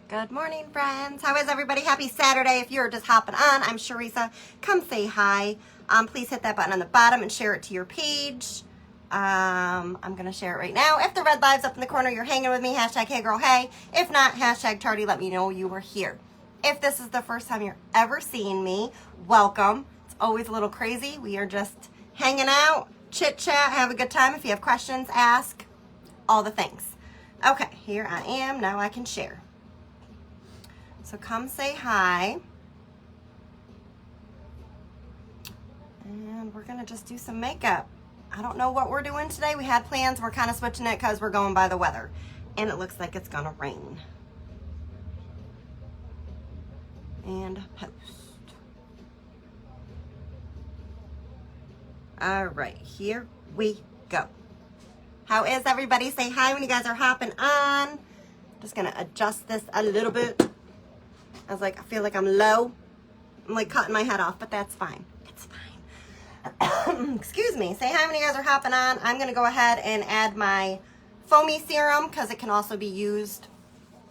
Good morning, friends. How is everybody? Happy Saturday. If you're just hopping on, I'm Sharisa. Come say hi. Please hit that button on the bottom and share it to your page. I'm going to share it right now. If the red live's up in the corner, you're hanging with me, hashtag hey girl hey. If not, hashtag tardy, let me know you were here. If this is the first time you're ever seeing me, welcome. It's always a little crazy. We are just hanging out, chit chat, have a good time. If you have questions, ask, all the things. Okay, here I am. Now I can share. So come say hi. And we're gonna just do some makeup. I don't know what we're doing today. We had plans. We're kind of switching it because we're going by the weather. And it looks like it's gonna rain. And post. All right, here we go. How is everybody? Say hi when you guys are hopping on. Just gonna adjust this a little bit. I feel like I'm low. I'm like cutting my head off, but that's fine. It's fine. Excuse me. Say hi when you guys are hopping on. I'm going to go ahead and add my foamy serum because it can also be used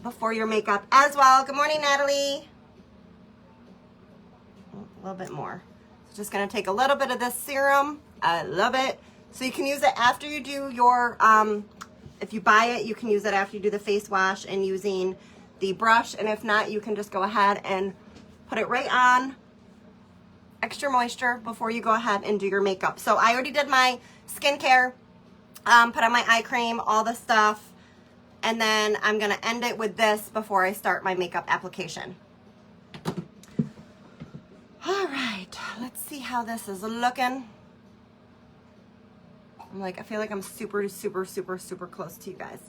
before your makeup as well. Good morning, Natalie. A little bit more. Just going to take a little bit of this serum. I love it. So you can use it after you do your, if you buy it, you can use it after you do the face wash and using the brush, and if not, you can just go ahead and put it right on, extra moisture before you go ahead and do your makeup. So I already did my skincare, put on my eye cream, all the stuff, and then I'm gonna end it with this before I start my makeup application. All right, let's see how this is looking. I feel like I'm super close to you guys.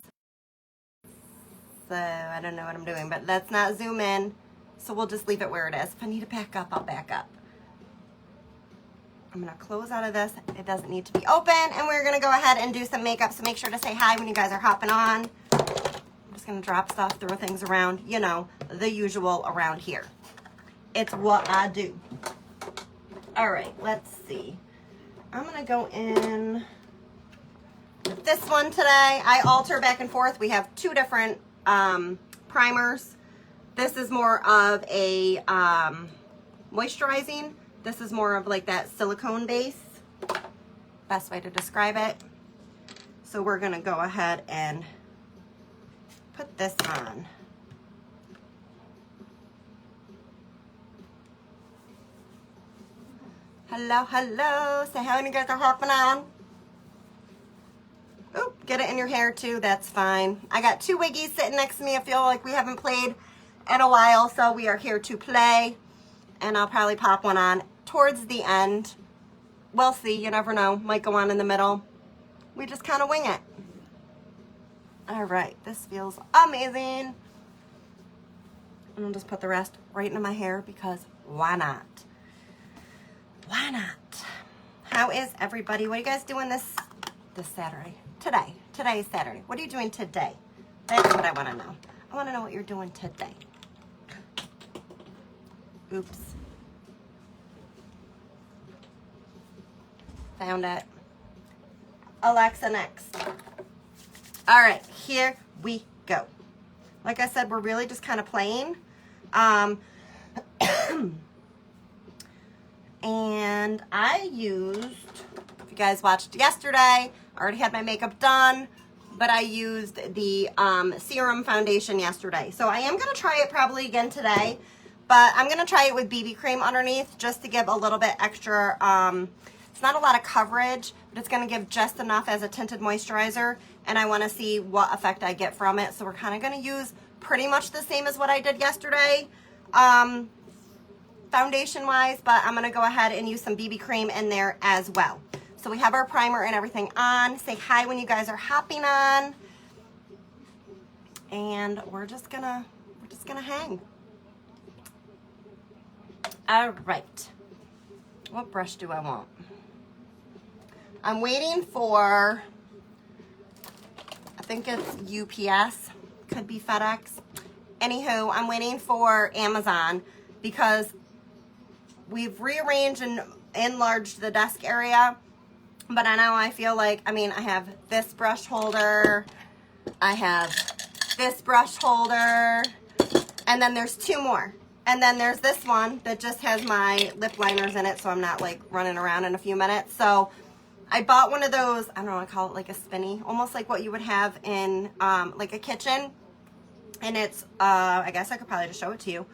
So I don't know what I'm doing, but let's not zoom in. So we'll just leave it where it is. If I need to back up, I'll back up. I'm gonna close out of this. It doesn't need to be open, and we're gonna go ahead and do some makeup. So make sure to say hi when you guys are hopping on. I'm just gonna drop stuff, throw things around, you know, the usual around here. It's what I do. All right, let's see. I'm gonna go in with this one today. I alter back and forth. We have two different primers. This is more of a moisturizing. This is more of like that silicone base. Best way to describe it. So we're gonna go ahead and put this on. Hello, hello. Say hi when you guys are hopping on. Oh, get it in your hair too, that's fine. I got two wiggies sitting next to me. I feel like we haven't played in a while, so we are here to play. And I'll probably pop one on towards the end. We'll see, you never know. Might go on in the middle. We just kind of wing it. All right, this feels amazing. And I'll just put the rest right into my hair because why not? Why not? How is everybody? What are you guys doing this Saturday? Today is Saturday. What are you doing today? That's what I want to know. I want to know what you're doing today. Oops. Found it. Alexa next. All right, here we go. Like I said, we're really just kind of playing. And I used, if you guys watched yesterday, I already had my makeup done, but I used the Serum foundation yesterday. So I am going to try it probably again today, but I'm going to try it with BB cream underneath just to give a little bit extra, it's not a lot of coverage, but it's going to give just enough as a tinted moisturizer, and I want to see what effect I get from it. So we're kind of going to use pretty much the same as what I did yesterday, foundation wise, but I'm going to go ahead and use some BB cream in there as well. So we have our primer and everything on. Say hi when you guys are hopping on. And we're just gonna hang. All right. What brush do I want? I'm waiting for, I think it's UPS, could be FedEx. Anywho, I'm waiting for Amazon because we've rearranged and enlarged the desk area. But now I feel like, I have this brush holder, I have this brush holder, And then there's 2 more. And then there's this one that just has my lip liners in it, so I'm not like running around in a few minutes. So I bought one of those, I don't know, I call it like a spinny, almost like what you would have in like a kitchen. And it's, I guess I could probably just show it to you.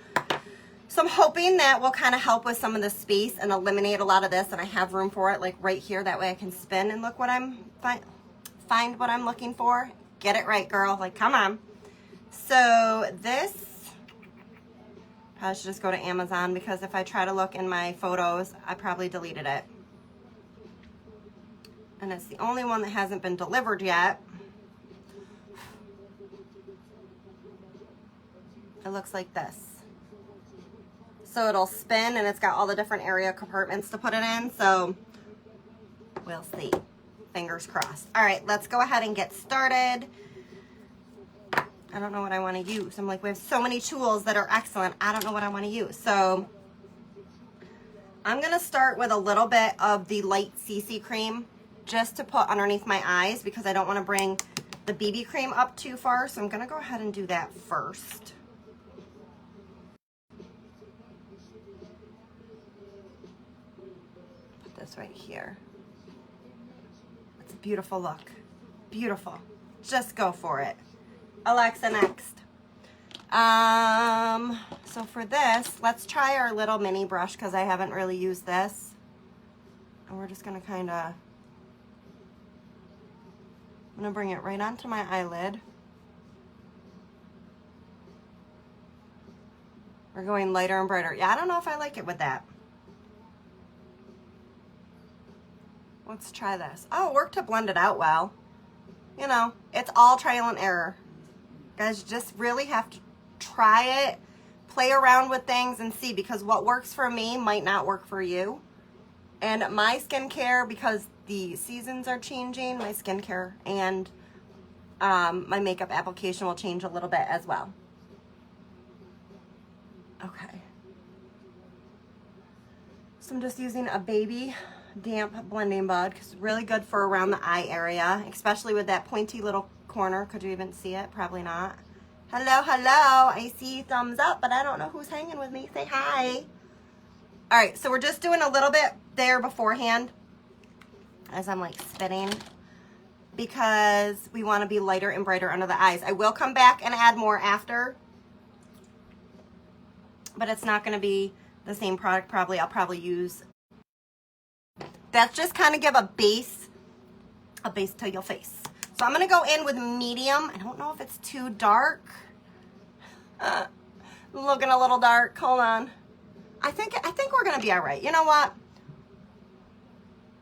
So I'm hoping that will kind of help with some of the space and eliminate a lot of this, and I have room for it like right here. That way I can spin and look what I'm, find what I'm looking for. Get it right, girl. Like, come on. So this, I should just go to Amazon, because if I try to look in my photos, I probably deleted it. And it's the only one that hasn't been delivered yet. It looks like this. So it'll spin, and it's got all the different area compartments to put it in. So we'll see. Fingers crossed. All right, let's go ahead and get started. I don't know what I want to use. I'm like, we have so many tools that are excellent. I don't know what I want to use. So I'm going to start with a little bit of the light CC cream just to put underneath my eyes, because I don't want to bring the BB cream up too far. So I'm going to go ahead and do that first. Put this right here. It's a beautiful look. Beautiful. Just go for it. Alexa, next. So for this, let's try our little mini brush, because I haven't really used this. And we're just going to kind of, I'm going to bring it right onto my eyelid. We're going lighter and brighter. Yeah, I don't know if I like it with that. Let's try this. Oh, it worked to blend it out well. You know, it's all trial and error. Guys, you just really have to try it, play around with things and see, because what works for me might not work for you. And my skincare, because the seasons are changing, my skincare and my makeup application will change a little bit as well. Okay. So I'm just using a baby damp blending bud, because it's really good for around the eye area, especially with that pointy little corner. Could you even see it? Probably not. Hello, hello. I see thumbs up, but I don't know who's hanging with me. Say hi. All right, so we're just doing a little bit there beforehand as I'm like spitting, because we want to be lighter and brighter under the eyes. I will come back and add more after, but it's not going to be the same product probably. I'll probably use, that's just kind of give a base to your face. So I'm going to go in with medium. I don't know if it's too dark. Looking a little dark. Hold on. I think we're going to be all right. You know what?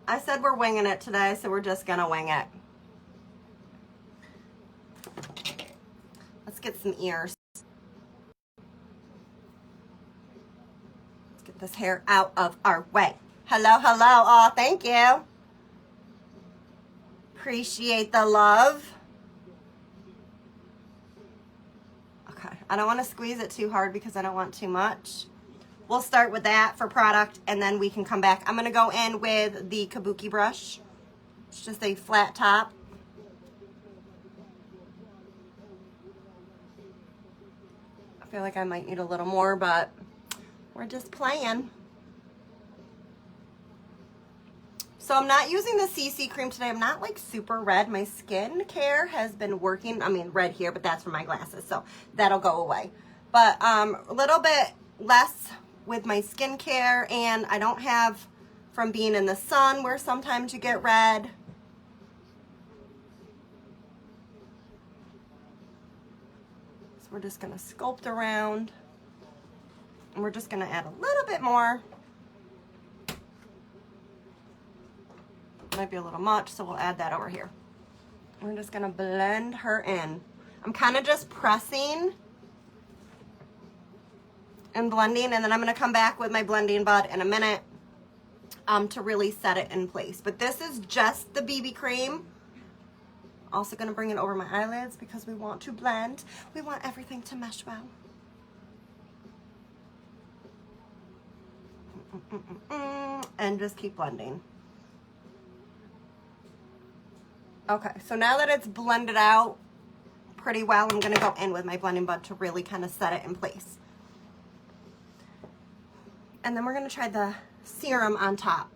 I said we're winging it today, so we're just going to wing it. Let's get some ears. Let's get this hair out of our way. Hello, hello. Oh, thank you. Appreciate the love. Okay, I don't want to squeeze it too hard because I don't want too much. We'll start with that for product, and then we can come back. I'm going to go in with the Kabuki brush. It's just a flat top. I feel like I might need a little more, but we're just playing. So I'm not using the CC cream today. I'm not like super red. My skin care has been working. I mean, red here, but that's for my glasses, so that'll go away. But a little bit less with my skincare, and I don't have from being in the sun where sometimes you get red. So we're just gonna sculpt around, and we're just gonna add a little bit more. Might be a little much, so we'll add that over here. We're just gonna blend her in. I'm kind of just pressing and blending, and then I'm gonna come back with my blending bud in a minute to really set it in place. But this is just the BB cream. Also gonna bring it over my eyelids because we want to blend. We want everything to mesh well. And just keep blending. Okay, so now that it's blended out pretty well. I'm going to go in with my blending bud to really kind of set it in place. And then we're going to try the serum on top.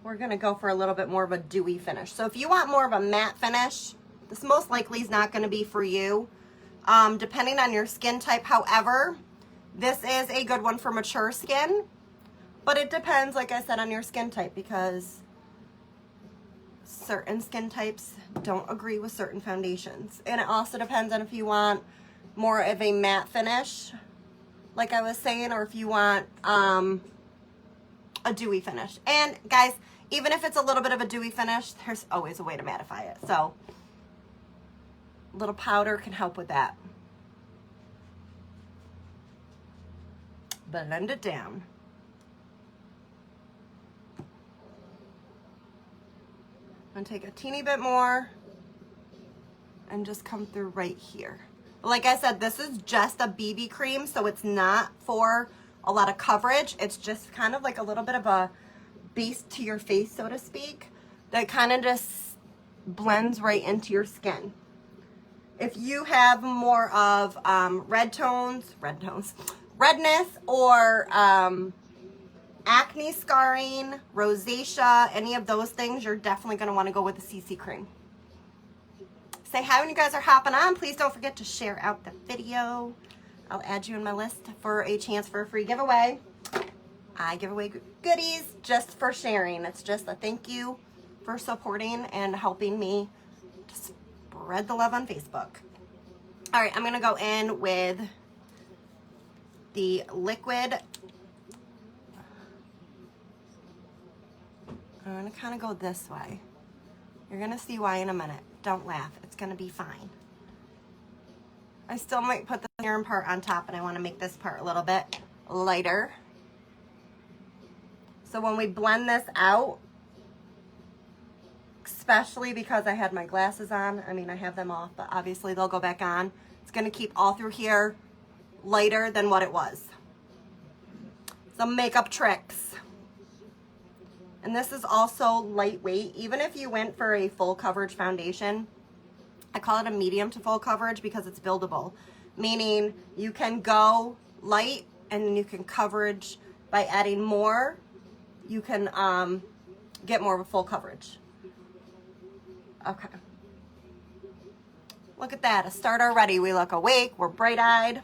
We're going to go for a little bit more of a dewy finish. So if you want more of a matte finish, this most likely is not going to be for you, depending on your skin type. However, this is a good one for mature skin, but it depends, like I said, on your skin type, because certain skin types don't agree with certain foundations. And it also depends on if you want more of a matte finish, like I was saying, or if you want a dewy finish. And guys, even if it's a little bit of a dewy finish, there's always a way to mattify it. So a little powder can help with that. Blend it down. I'm gonna take a teeny bit more and just come through right here. Like I said, this is just a BB cream, so it's not for a lot of coverage. It's just kind of like a little bit of a base to your face, so to speak, that kind of just blends right into your skin. If you have more of redness, or acne scarring, rosacea, any of those things, you're definitely going to want to go with the CC cream. Say hi when you guys are hopping on. Please don't forget to share out the video. I'll add you in my list for a chance for a free giveaway. I give away goodies just for sharing. It's just a thank you for supporting and helping me to spread the love on Facebook. All right, I'm going to go in with the liquid. I'm going to kind of go this way. You're going to see why in a minute. Don't laugh. It's going to be fine. I still might put the serum part on top, and I want to make this part a little bit lighter. So when we blend this out, especially because I had my glasses on, I mean, I have them off, but obviously they'll go back on. It's going to keep all through here lighter than what it was. Some makeup tricks. And this is also lightweight. Even if you went for a full coverage foundation, I call it a medium to full coverage because it's buildable. Meaning you can go light and you can coverage by adding more. You can get more of a full coverage. Okay. Look at that, a start already. We look awake, we're bright-eyed.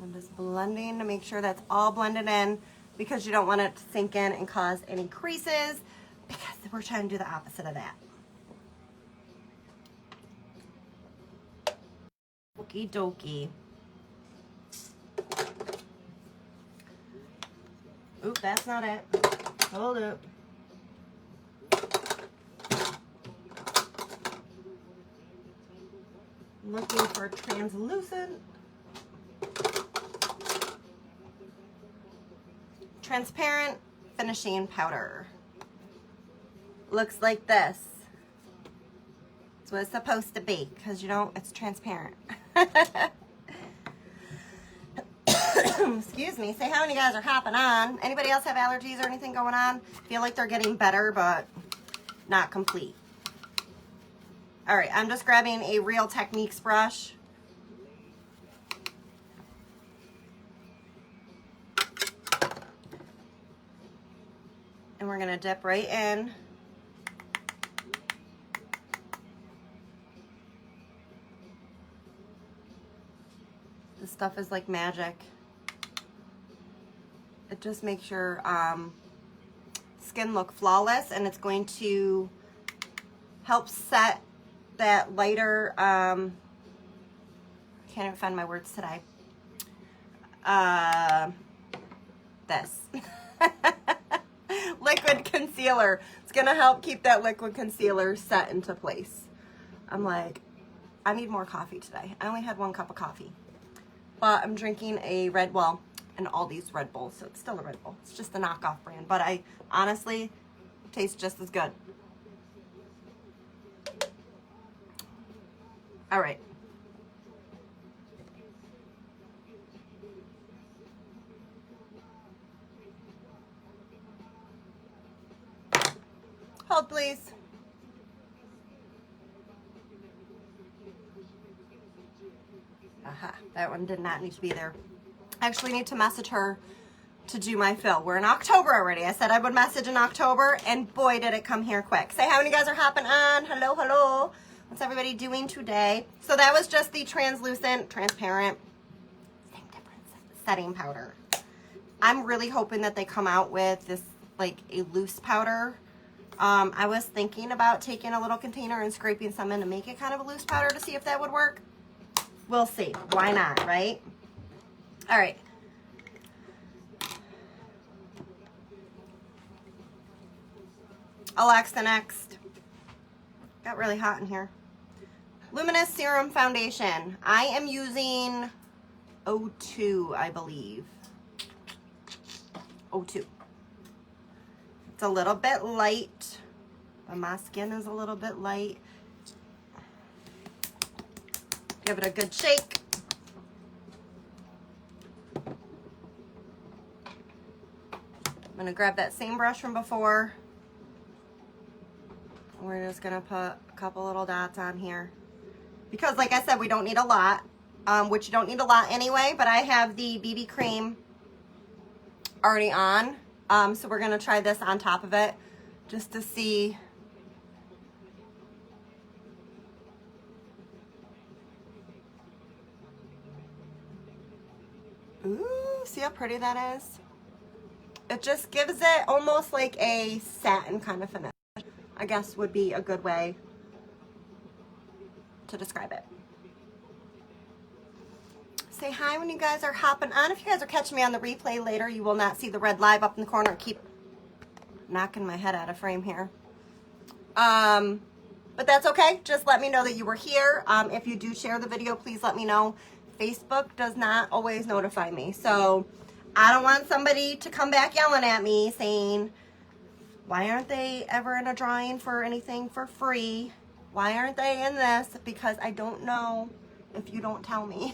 I'm just blending to make sure that's all blended in, because you don't want it to sink in and cause any creases, because we're trying to do the opposite of that. Okie dokie. Oop, that's not it. Hold up. Looking for translucent. Transparent finishing powder. Looks like this. That's what it's supposed to be, because you know it's transparent. Excuse me. Say hi when you guys are hopping on. Anybody else have allergies or anything going on? Feel like they're getting better, but not complete. All right, I'm just grabbing a Real Techniques brush. And we're gonna dip right in. This stuff is like magic. It just makes your skin look flawless, and it's going to help set that lighter, can't even find my words today. This. Liquid concealer. It's gonna help keep that liquid concealer set into place. I'm like, I need more coffee today. I only had 1 cup of coffee, but I'm drinking a an Aldi's Red Bull, so it's still a Red Bull. It's just a knockoff brand, but I honestly taste just as good. All right. Hold, please. Aha, that one did not need to be there. I actually need to message her to do my fill. We're in October already. I said I would message in October, and boy, did it come here quick. Say hi when you guys are hopping on. Hello, hello. What's everybody doing today? So that was just the translucent, transparent, same difference, setting powder. I'm really hoping that they come out with this, like a loose powder. I was thinking about taking a little container and scraping some in to make it kind of a loose powder to see if that would work. We'll see. Why not, right? All right. Alexa next. Got really hot in here. Luminous Serum Foundation. I am using 02, I believe. 02. It's a little bit light, but my skin is a little bit light. Give it a good shake. I'm gonna grab that same brush from before. We're just gonna put a couple little dots on here. Because like I said, we don't need a lot, which you don't need a lot anyway, but I have the BB cream already on. So we're gonna try this on top of it just to see. Ooh, see how pretty that is? It just gives it almost like a satin kind of finish, I guess would be a good way to describe it. Say hi when you guys are hopping on. If you guys are catching me on the replay later, you will not see the red live up in the corner. I keep knocking my head out of frame here. But that's okay. Just let me know that you were here. If you do share the video, please let me know. Facebook does not always notify me. So I don't want somebody to come back yelling at me saying, why aren't they ever in a drawing for anything for free? Why aren't they in this? Because I don't know if you don't tell me.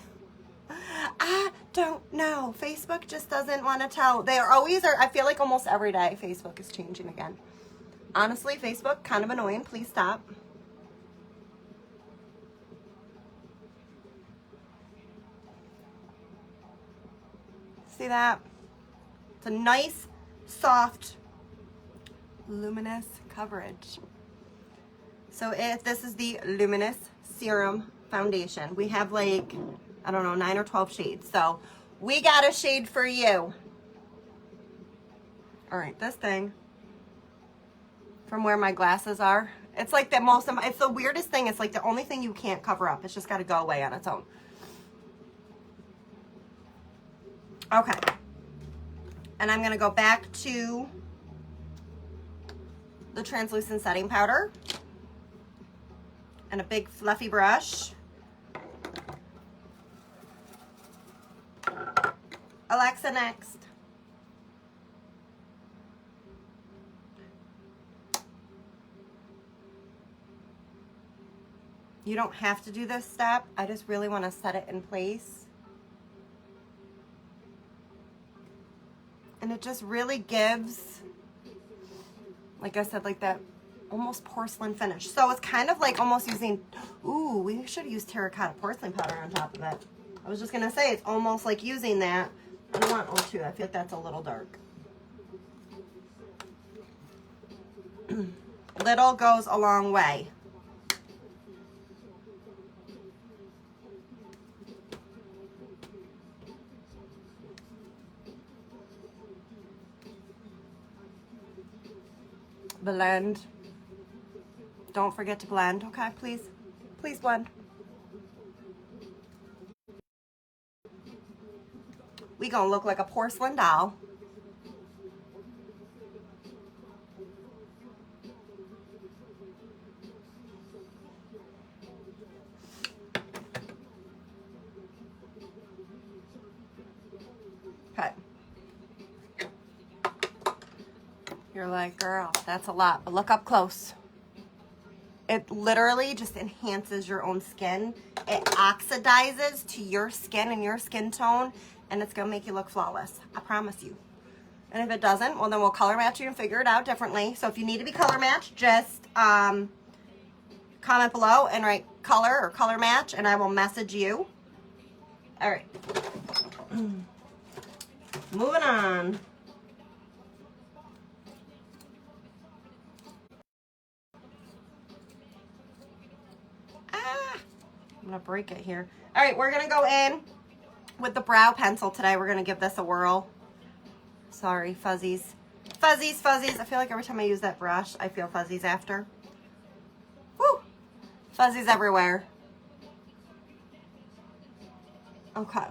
I don't know. Facebook just doesn't want to tell. They are always, I feel like almost every day Facebook is changing again. Honestly, Facebook, kind of annoying. Please stop. See that? It's a nice, soft, luminous coverage. So if this is the Luminous Serum Foundation. We have like, I don't know, 9 or 12 shades. So we got a shade for you. All right, this thing, from where my glasses are, it's like the most, it's the weirdest thing. It's like the only thing you can't cover up. It's just got to go away on its own. Okay. And I'm going to go back to the translucent setting powder and a big fluffy brush. Alexa next. You don't have to do this step. I just really want to set it in place. And it just really gives, like I said, like that almost porcelain finish. So it's kind of like almost using, ooh, we should use terracotta porcelain powder on top of it. I was just going to say, it's almost like using that. I don't want O2. I feel like that's a little dark. Little goes a long way. Blend. Don't forget to blend, okay? Please. Please blend. We gonna look like a porcelain doll. Okay. You're like, girl, that's a lot, but look up close. It literally just enhances your own skin. It oxidizes to your skin and your skin tone, and it's gonna make you look flawless. I promise you. And if it doesn't, well, then we'll color match you and figure it out differently. So if you need to be color matched, just comment below and write color or color match, and I will message you. All right. Moving on. I'm gonna break it here. All right, we're gonna go in with the brow pencil today. We're gonna give this a whirl. Sorry, fuzzies. Fuzzies, fuzzies. I feel like every time I use that brush, I feel fuzzies after. Woo! Fuzzies everywhere. Okay.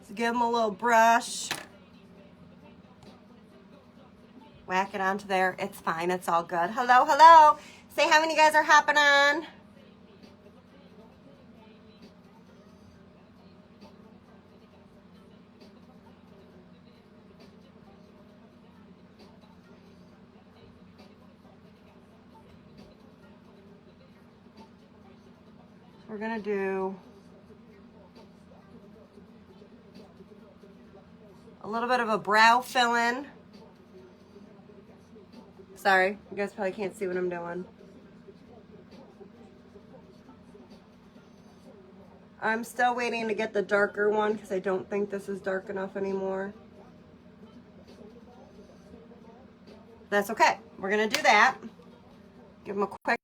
So give them a little brush. Whack it onto there. It's fine. It's all good. Hello, hello. Say how many guys are hopping on. We're gonna do a little bit of a brow fill-in. Sorry, you guys probably can't see what I'm doing. I'm still waiting to get the darker one because I don't think this is dark enough anymore. That's okay. We're gonna do that. Give them a quick.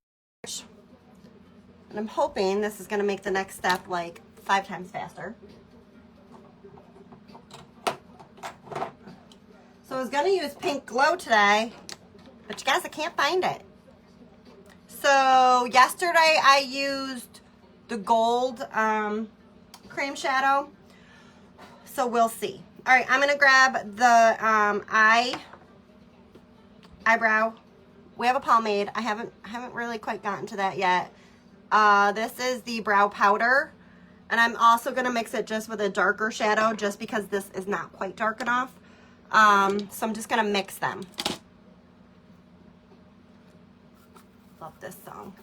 And I'm hoping this is going to make the next step like 5 times faster. So I was going to use Pink Glow today, but you guys, I can't find it. So yesterday I used the gold cream shadow. So we'll see. All right, I'm going to grab the eyebrow. We have a pomade. I haven't really quite gotten to that yet. This is the brow powder, and I'm also going to mix it just with a darker shadow just because this is not quite dark enough. So I'm just going to mix them. Love this song.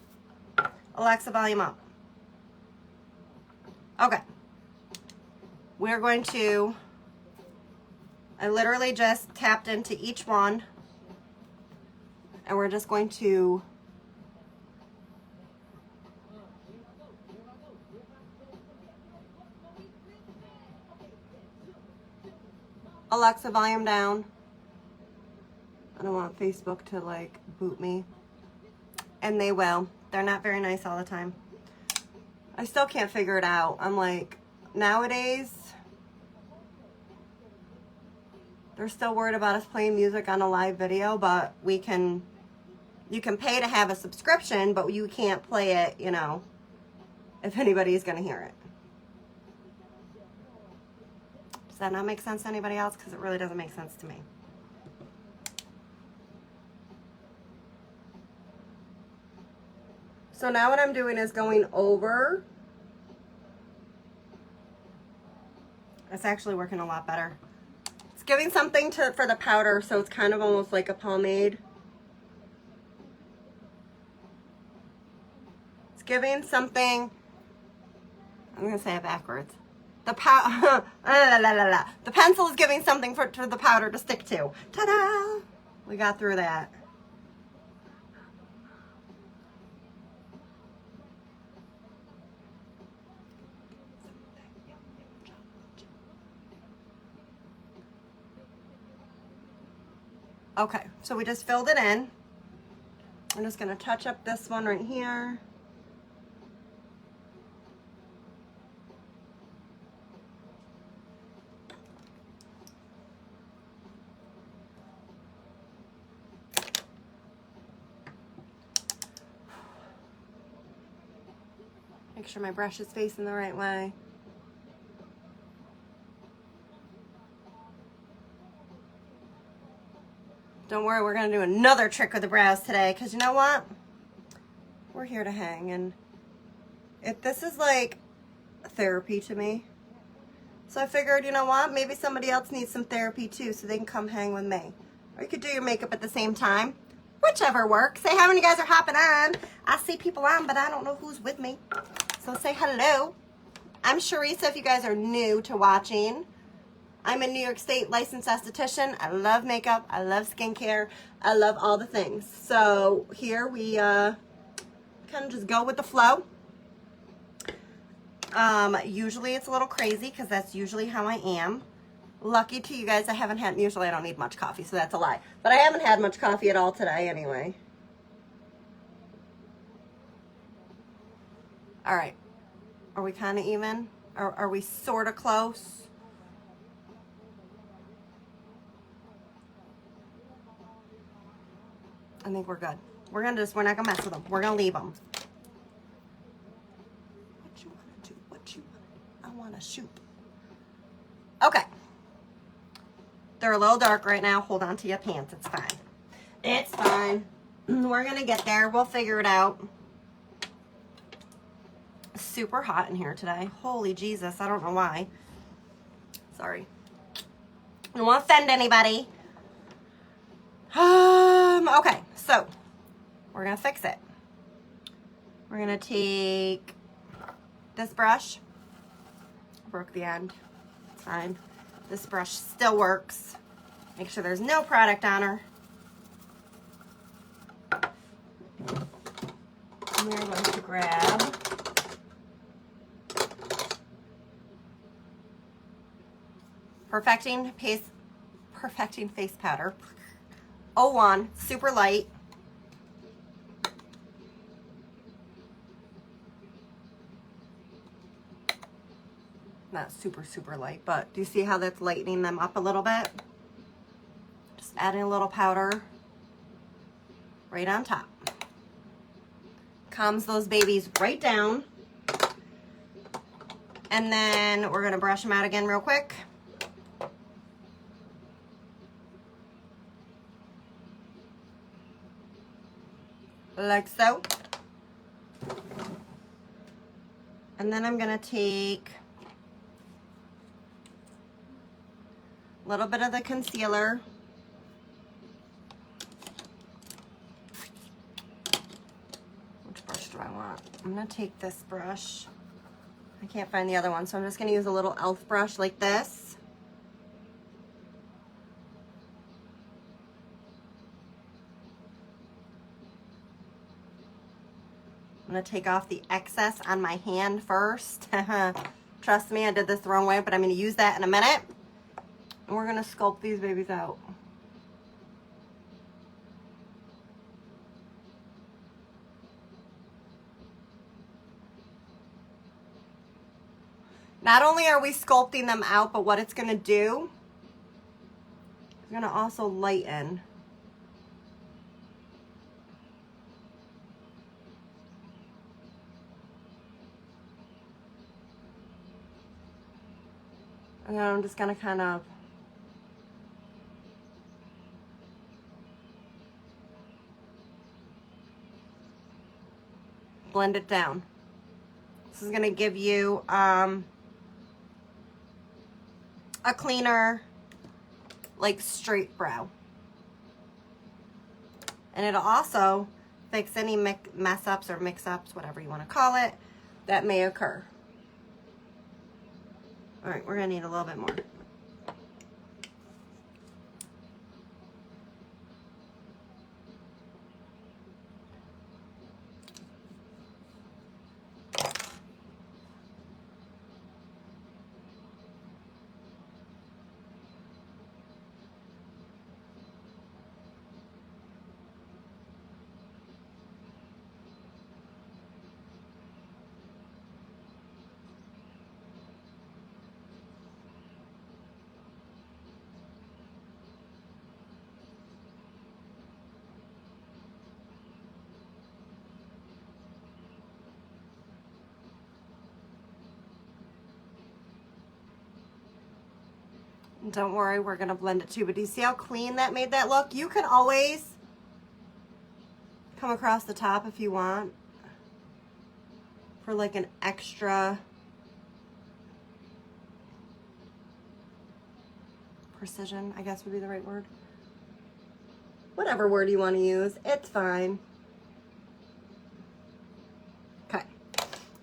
Alexa, volume up. Okay. We're going to, I literally just tapped into each one, and we're just going to Alexa, volume down. I don't want Facebook to like boot me. And they will. They're not very nice all the time. I still can't figure it out. I'm like, nowadays, they're still worried about us playing music on a live video, but you can pay to have a subscription, but you can't play it, you know, if anybody's gonna hear it. Does that not make sense to anybody else? Because it really doesn't make sense to me. So now what I'm doing is going over. It's actually working a lot better. It's giving something for the powder, so it's kind of almost like a pomade. It's giving something, I'm going to say it backwards. The pencil is giving something for the powder to stick to. Ta-da! We got through that. Okay, so we just filled it in. I'm just going to touch up this one right here. Make sure my brush is facing the right way. Don't worry, we're going to do another trick with the brows today, because you know what? We're here to hang, and this is like therapy to me. So I figured, you know what? Maybe somebody else needs some therapy too, so they can come hang with me. Or you could do your makeup at the same time. Whichever works. Say how many guys are hopping on. I see people on, but I don't know who's with me. So say hello. I'm Sharisa if you guys are new to watching. I'm a New York State licensed esthetician. I love makeup. I love skincare. I love all the things. So here we kind of just go with the flow. Usually it's a little crazy because that's usually how I am. Lucky to you guys, usually I don't need much coffee, so that's a lie. But I haven't had much coffee at all today anyway. All right. Are we kind of even? Are we sort of close? I think we're good. We're not gonna mess with them. We're gonna leave them. What you wanna do? What you wanna do? I wanna shoot. Okay. They're a little dark right now. Hold on to your pants. It's fine. It's fine. We're gonna get there. We'll figure it out. Super hot in here today. Holy Jesus. I don't know why. Sorry. I don't want to offend anybody. Okay, so we're gonna fix it. We're gonna take this brush. Broke the end. It's fine. This brush still works. Make sure there's no product on her. And we're going to grab Perfecting Face Powder. 01, super light. Not super, super light, but do you see how that's lightening them up a little bit? Just adding a little powder right on top. Calms those babies right down. And then we're gonna brush them out again real quick. Like so. And then I'm gonna take a little bit of the concealer. Which brush do I want? I'm gonna take this brush. I can't find the other one, so I'm just gonna use a little e.l.f. brush like this. I'm gonna take off the excess on my hand first. Trust me, I did this the wrong way, but I'm gonna use that in a minute. And we're gonna sculpt these babies out. Not only are we sculpting them out, but what it's gonna do, it's gonna also lighten. And then I'm just gonna kind of blend it down. This is gonna give you a cleaner, like straight brow. And it'll also fix any mess ups or mix ups, whatever you wanna call it, that may occur. All right, we're gonna need a little bit more. Don't worry, we're gonna blend it too, but do you see how clean that made that look? You can always come across the top if you want for like an extra precision, I guess would be the right word. Whatever word you want to use, it's fine. Okay,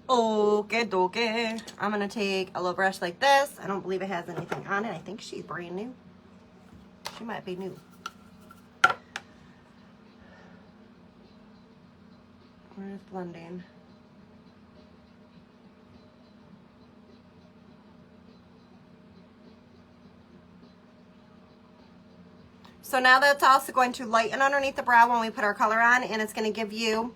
Okay, dokie. I'm gonna take a little brush like this. I don't believe it has anything on it. I think she's brand new. She might be new. Where's blending? So now that's also going to lighten underneath the brow when we put our color on, and it's going to give you,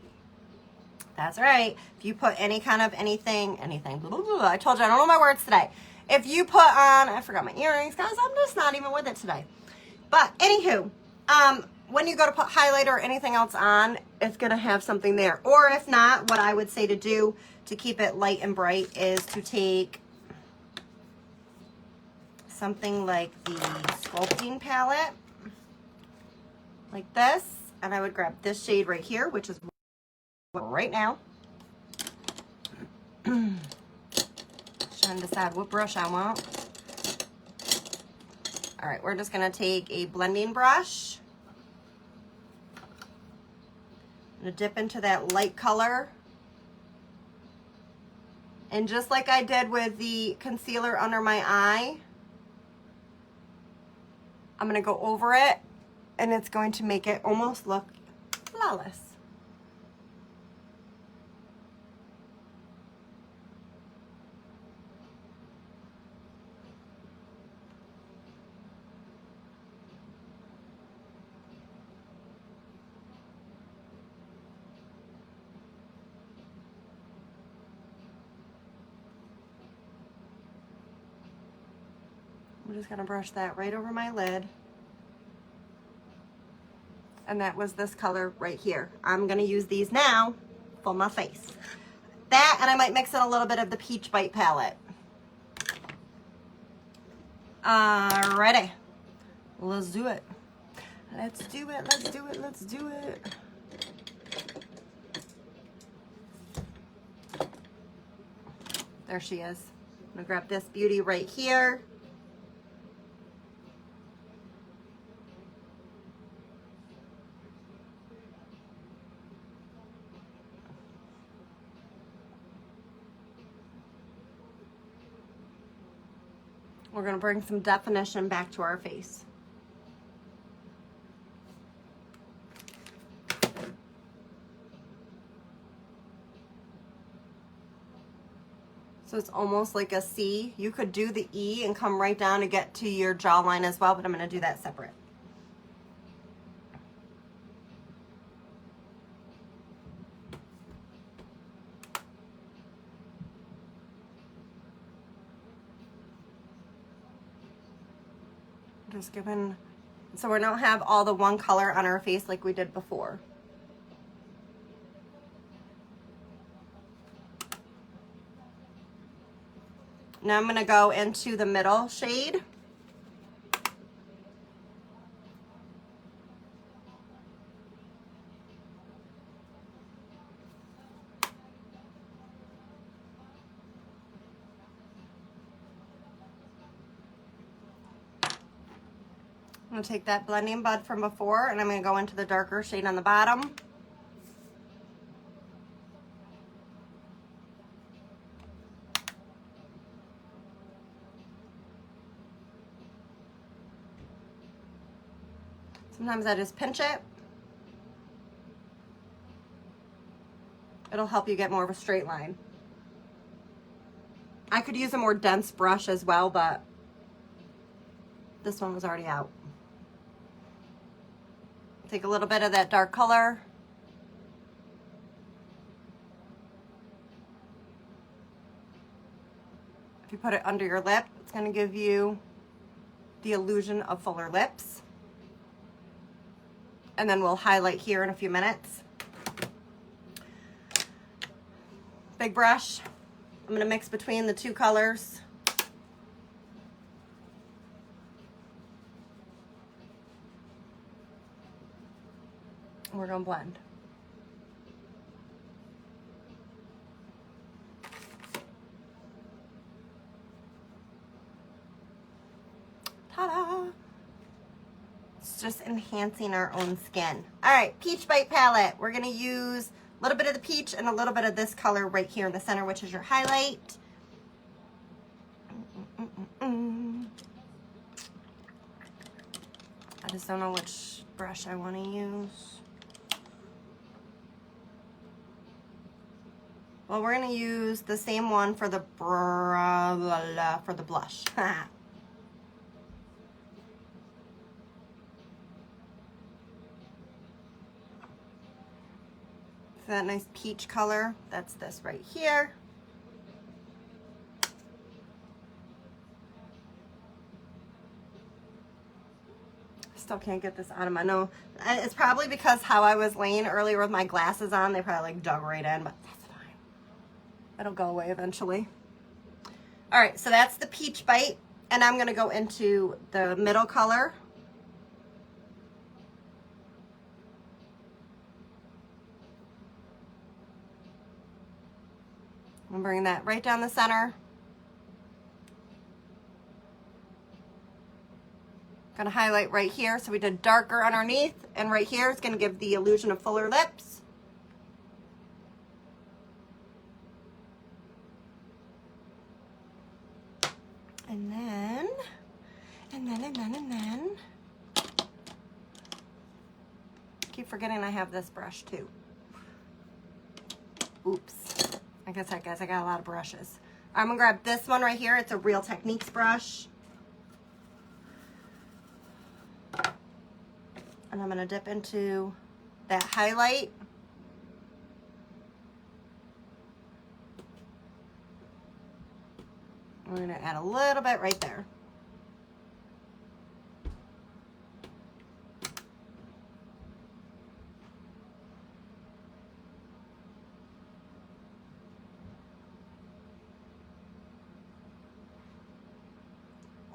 that's right, if you put any kind of anything, blah, blah, blah. I told you I don't know my words today. If you put on, I forgot my earrings, guys, I'm just not even with it today. But anywho, when you go to put highlighter or anything else on, it's going to have something there. Or if not, what I would say to do to keep it light and bright is to take something like the sculpting palette, like this, and I would grab this shade right here, which is right now. Trying to decide what brush I want. All right, we're just gonna take a blending brush. I'm gonna dip into that light color. And just like I did with the concealer under my eye, I'm gonna go over it, and it's going to make it almost look flawless. I'm just gonna brush that right over my lid. And that was this color right here. I'm gonna use these now for my face. That, and I might mix in a little bit of the Peach Bite palette. Alrighty, let's do it. Let's do it, let's do it, let's do it. There she is. I'm gonna grab this beauty right here. We're gonna bring some definition back to our face. So it's almost like a C. You could do the E and come right down to get to your jawline as well, but I'm gonna do that separate. Just giving, so we don't have all the one color on our face like we did before. Now I'm gonna go into the middle shade. I'm gonna take that blending bud from before, and I'm gonna go into the darker shade on the bottom. Sometimes I just pinch it. It'll help you get more of a straight line. I could use a more dense brush as well, but this one was already out. Take a little bit of that dark color. If you put it under your lip, it's going to give you the illusion of fuller lips. And then we'll highlight here in a few minutes. Big brush. I'm going to mix between the two colors. We're going to blend. Ta-da! It's just enhancing our own skin. All right, Peach Bite palette. We're going to use A little bit of the peach and a little bit of this color right here in the center, which is your highlight. I just don't know which brush I want to use. Well, we're going to use the same one for the blush. So that nice peach color, that's this right here. Still can't get this out of my nose. It's probably because how I was laying earlier with my glasses on, they probably like dug right in, but that's fine. It'll go away eventually. All right, so that's the peach bite, and I'm gonna go into the middle color. I'm bringing that right down the center. Gonna highlight right here, so we did darker underneath, and right here is gonna give the illusion of fuller lips. And then, keep forgetting I have this brush too. Oops. I guess I got a lot of brushes. I'm gonna grab this one right here. It's a Real Techniques brush. And I'm gonna dip into that highlight. We're gonna add a little bit right there.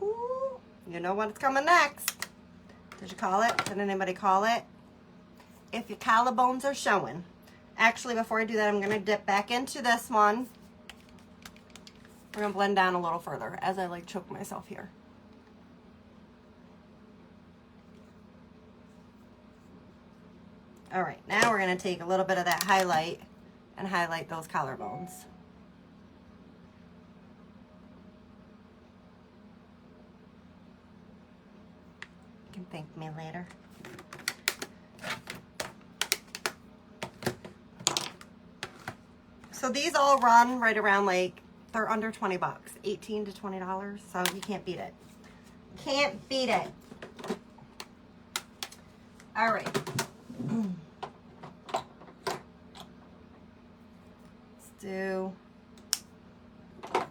Ooh, you know what's coming next. Did you call it? Did anybody call it? If your collarbones are showing. Actually, before I do that, I'm gonna dip back into this one. We're gonna blend down a little further as I like choke myself here. All right, now we're gonna take a little bit of that highlight and highlight those collarbones. You can thank me later. So these all run right around like, they're under 20 bucks, 18 to $20, so you can't beat it. Can't beat it. All right. Let's do, oh,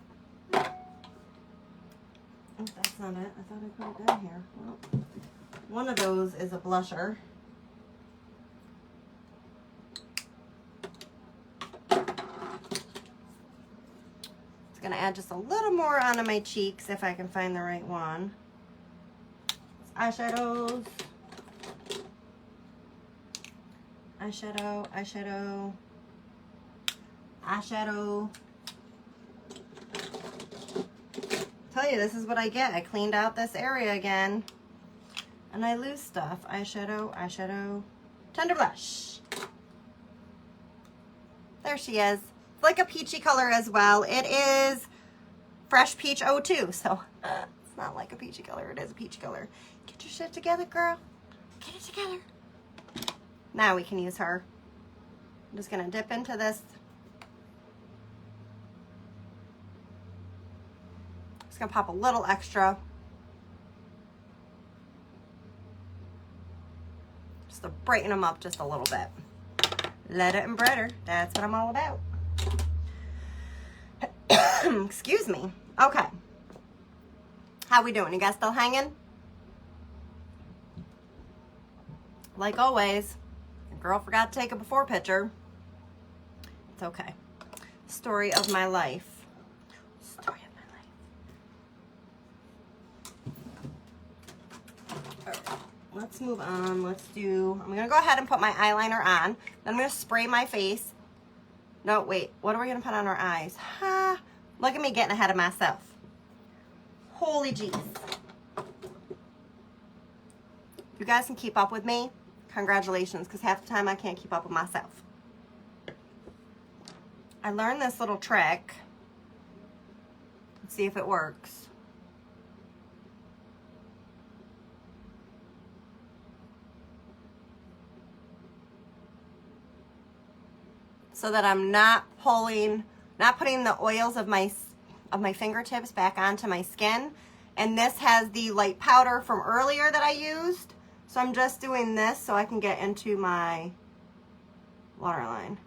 that's not it. I thought I put it down here. Well, one of those is a blusher. Gonna add just a little more onto my cheeks if I can find the right one. Eyeshadows. Eyeshadow, eyeshadow, eyeshadow. Tell you, this is what I get. I cleaned out this area again. And I lose stuff. Eyeshadow, eyeshadow, tender blush. There she is. Like a peachy color as well. It is Fresh Peach 02, so it's not like a peachy color, it is a peachy color. Get your shit together, girl. Get it together. Now we can use her. I'm just gonna dip into this. Just gonna pop a little extra. Just to brighten them up just a little bit. Let it embroider, that's what I'm all about. Excuse me. Okay. How we doing? You guys still hanging? Like always, the girl forgot to take a before picture. It's okay. Story of my life. Story of my life. All right. Let's move on. Let's do, I'm going to go ahead and put my eyeliner on. Then I'm going to spray my face. No, wait. What are we going to put on our eyes? Ha! Look at me getting ahead of myself. Holy jeez. If you guys can keep up with me, congratulations, because half the time I can't keep up with myself. I learned this little trick. Let's see if it works. So that I'm not putting the oils of my fingertips back onto my skin. And this has the light powder from earlier that I used. So I'm just doing this so I can get into my waterline.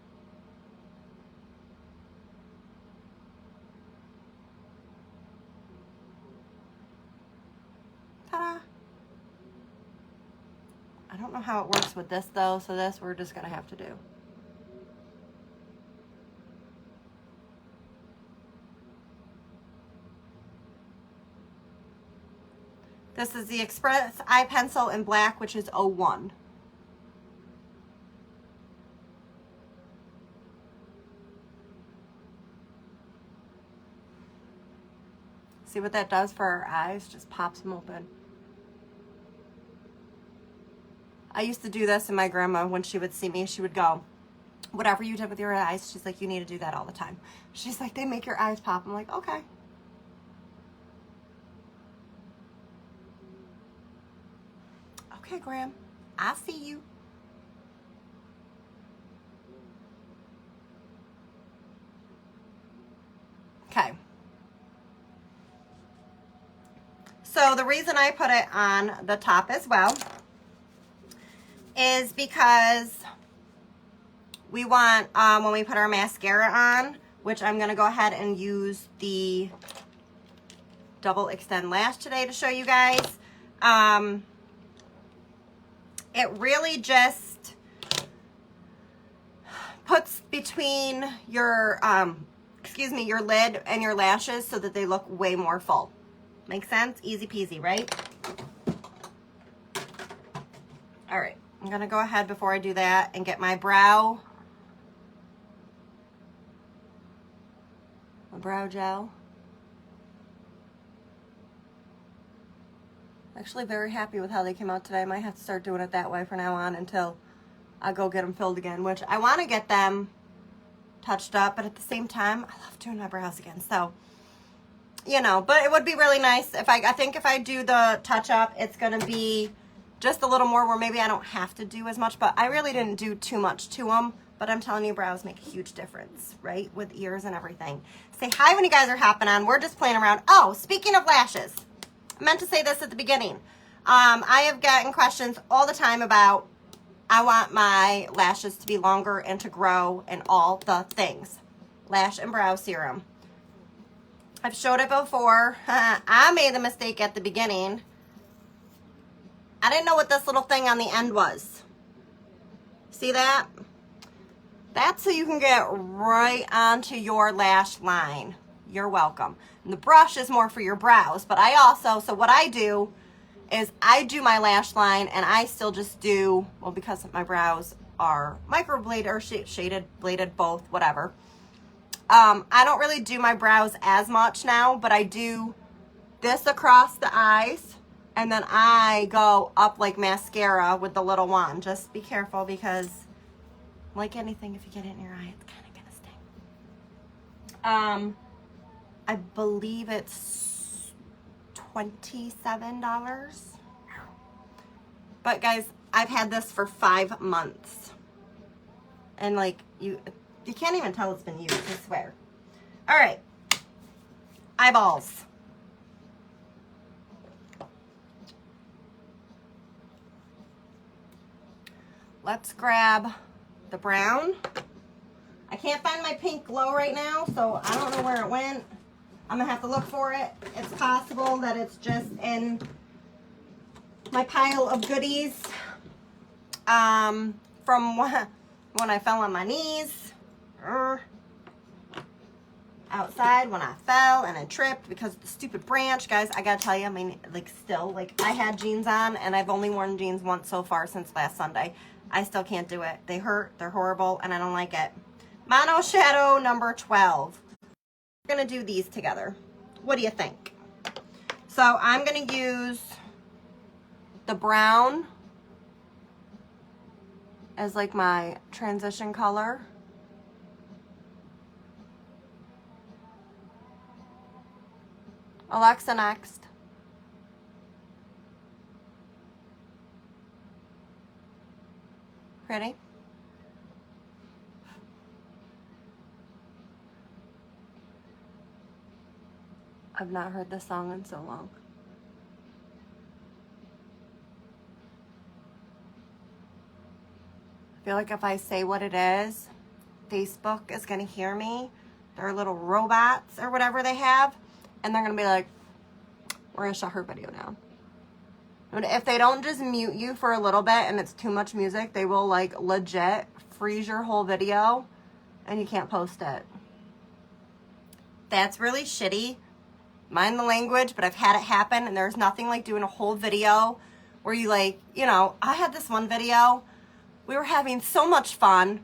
Ta-da! I don't know how it works with this though, so this we're just gonna have to do. This is the Express Eye Pencil in black, which is 01. See what that does for our eyes? Just pops them open. I used to do this, and my grandma, when she would see me, she would go, whatever you did with your eyes, she's like, you need to do that all the time. She's like, they make your eyes pop. I'm like, okay. Okay, Graham, I see you. Okay. So the reason I put it on the top as well is because we want, when we put our mascara on, which I'm going to go ahead and use the Double Extend Lash today to show you guys. It really just puts between your, your lid and your lashes so that they look way more full. Makes sense? Easy peasy, right? All right, I'm gonna go ahead before I do that and get my brow gel. Actually very happy with how they came out today. I might have to start doing it that way from now on until I go get them filled again, which I want to get them touched up, but at the same time, I love doing my brows again. So, you know, but it would be really nice if I think if I do the touch up, it's going to be just a little more where maybe I don't have to do as much, but I really didn't do too much to them. But I'm telling you, brows make a huge difference, right? With ears and everything. Say hi when you guys are hopping on. We're just playing around. Oh, speaking of lashes. I meant to say this at the beginning. I have gotten questions all the time about, I want my lashes to be longer and to grow and all the things. Lash and brow serum. I've showed it before. I made the mistake at the beginning. I didn't know what this little thing on the end was. See that? That's so you can get right onto your lash line. You're welcome. And the brush is more for your brows, but I also, so what I do is I do my lash line and I still just do, well, because my brows are microbladed or shaded, bladed, both, whatever. I don't really do my brows as much now, but I do this across the eyes and then I go up like mascara with the little wand. Just be careful because like anything, if you get it in your eye, it's kind of gonna sting. I believe it's $27. But guys, I've had this for 5 months. And like, you can't even tell it's been used, I swear. All right, eyeballs. Let's grab the brown. I can't find my pink glow right now, so I don't know where it went. I'm gonna have to look for it. It's possible that it's just in my pile of goodies from when I fell on my knees outside when I fell and I tripped because of the stupid branch. Guys, I gotta tell you, I mean, like still, like I had jeans on and I've only worn jeans once so far since last Sunday. I still can't do it. They hurt, they're horrible, and I don't like it. Mono Shadow number 12. We're gonna do these together. What do you think? So I'm gonna use the brown as like my transition color. Alexa, next. Ready? I've not heard this song in so long. I feel like if I say what it is, Facebook is going to hear me. They're little robots or whatever they have, and they're going to be like, we're going to shut her video down. And if they don't just mute you for a little bit and it's too much music, they will like legit freeze your whole video and you can't post it. That's really shitty. Mind the language, but I've had it happen, and there's nothing like doing a whole video where you like, you know, I had this one video. We were having so much fun.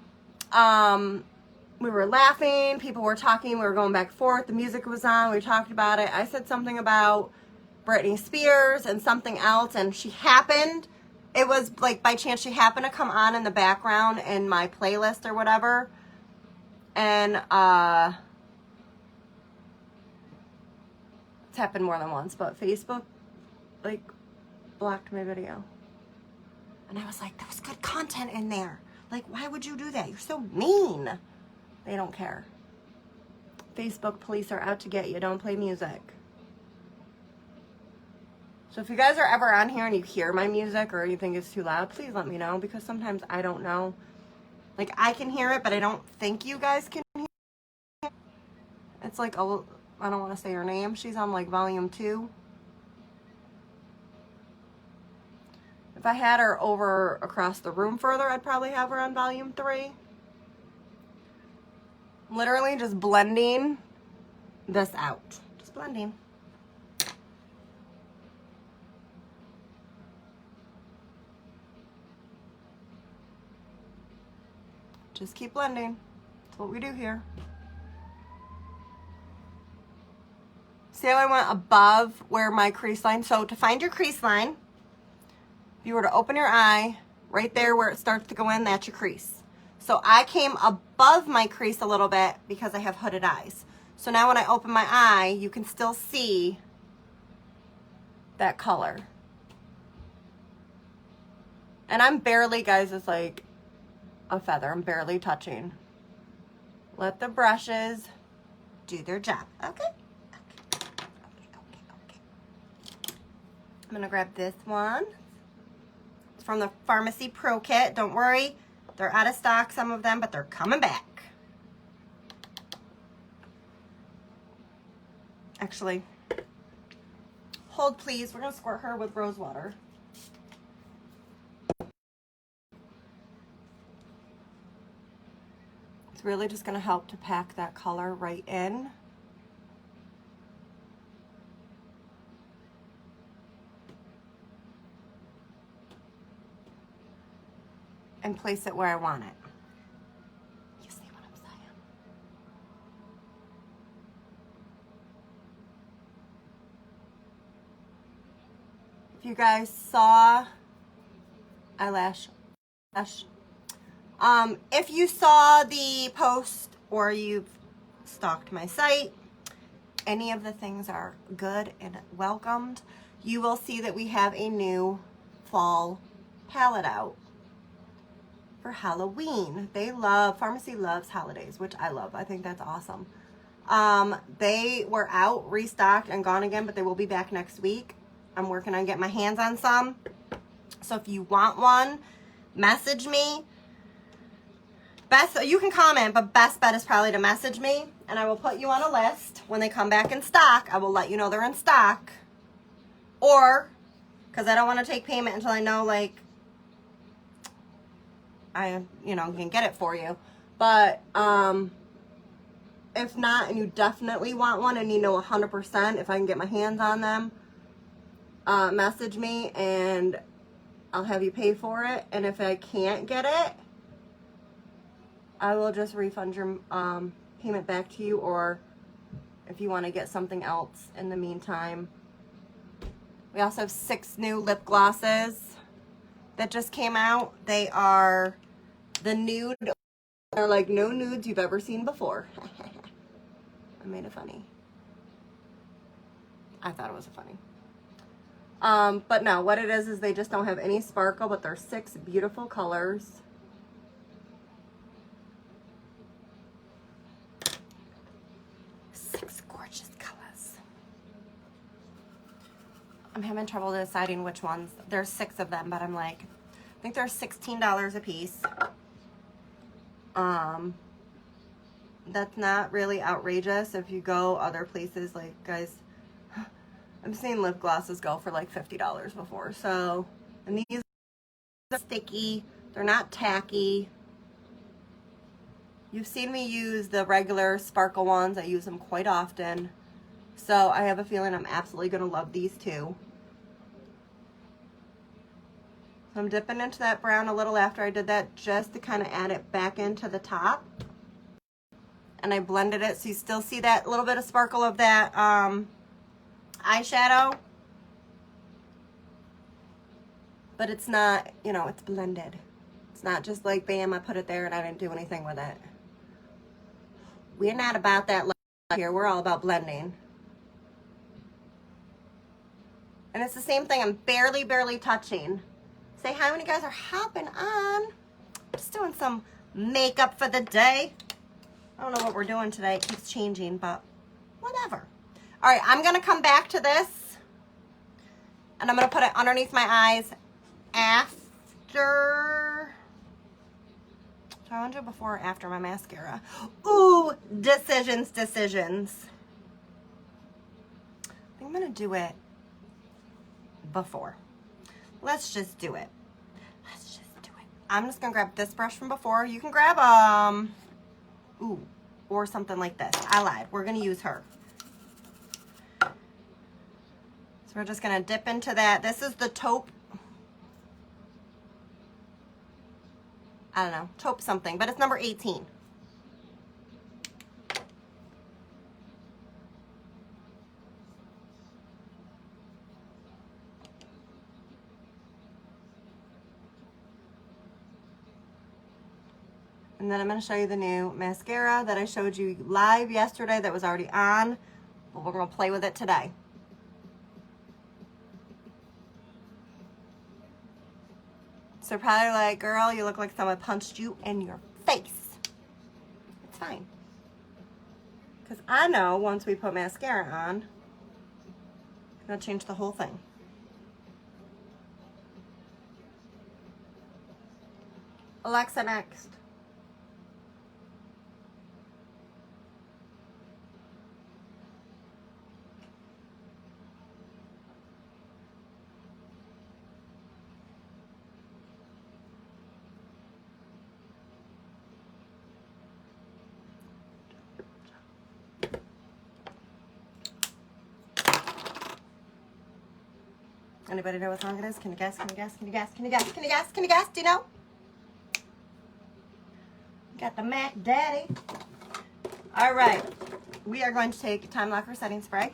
We were laughing, people were talking, we were going back and forth, the music was on, we talked about it. I said something about Britney Spears and something else, and she happened, it was like by chance she happened to come on in the background in my playlist or whatever, and it's happened more than once, but Facebook like blocked my video. And I was like, there was good content in there. Like, why would you do that? You're so mean. They don't care. Facebook police are out to get you. Don't play music. So if you guys are ever on here and you hear my music or you think it's too loud, please let me know, because sometimes I don't know. Like, I can hear it, but I don't think you guys can hear it. It's like, I don't want to say her name. She's on like volume 2. If I had her over across the room further, I'd probably have her on volume 3. Literally just blending this out. Just blending. Just keep blending. That's what we do here. See how I went above where my crease line? So to find your crease line, if you were to open your eye, right there where it starts to go in, that's your crease. So I came above my crease a little bit because I have hooded eyes. So now when I open my eye, you can still see that color. And I'm barely, guys, it's like a feather. I'm barely touching. Let the brushes do their job. Okay. I'm going to grab this one. It's from the Farmasi Pro Kit. Don't worry. They're out of stock, some of them, but they're coming back. Actually, hold please. We're going to squirt her with rose water. It's really just going to help to pack that color right in. And place it where I want it. You see what I'm saying? If you guys saw eyelash, if you saw the post or you've stalked my site, any of the things are good and welcomed. You will see that we have a new fall palette out for Halloween. Farmasi loves holidays, which I love. I think that's awesome. They were out, restocked, and gone again, but they will be back next week. I'm working on getting my hands on some. So if you want one, message me. You can comment, but best bet is probably to message me, and I will put you on a list. When they come back in stock, I will let you know they're in stock. Or, because I don't want to take payment until I know, like, I can get it for you. But if not, and you definitely want one and you know 100% if I can get my hands on them, message me and I'll have you pay for it. And if I can't get it, I will just refund your payment back to you, or if you want to get something else in the meantime. We also have 6 new lip glosses that just came out. They are the nude. They're like no nudes you've ever seen before. I made it funny. I thought it was funny. But no, what it is they just don't have any sparkle, but they're 6 beautiful colors. Gorgeous colors. I'm having trouble deciding which ones. There's 6 of them, but I'm like, I think they're $16 a piece. That's not really outrageous if you go other places. Like, guys, I've seen lip glosses go for like $50 before. So, and these are sticky. They're not tacky. You've seen me use the regular sparkle ones. I use them quite often. So I have a feeling I'm absolutely going to love these too. So I'm dipping into that brown a little after I did that just to kind of add it back into the top. And I blended it so you still see that little bit of sparkle of that eyeshadow. But it's not, you know, it's blended. It's not just like, bam, I put it there and I didn't do anything with it. We're not about that here. We're all about blending. And it's the same thing. I'm barely touching. Say hi when you guys are hopping on. Just doing some makeup for the day. I don't know what we're doing today. It keeps changing, but whatever. All right, I'm going to come back to this. And I'm going to put it underneath my eyes after... Do I want to do before or after my mascara? Ooh, decisions. I think I'm going to do it before. Let's just do it. I'm just going to grab this brush from before. You can grab, ooh, or something like this. I lied. We're going to use her. So we're just going to dip into that. This is the taupe. I don't know, taupe something, but it's number 18. And then I'm going to show you the new mascara that I showed you live yesterday that was already on, but we're going to play with it today. So probably like, girl, you look like someone punched you in your face. It's fine. Because I know once we put mascara on, it'll change the whole thing. Alexa, next. Anybody know what song it is? Can you guess? Can you guess? Can you guess? Can you guess? Can you guess? Can you guess? Do you know? Got the Mac Daddy. All right. We are going to take Time Locker setting spray.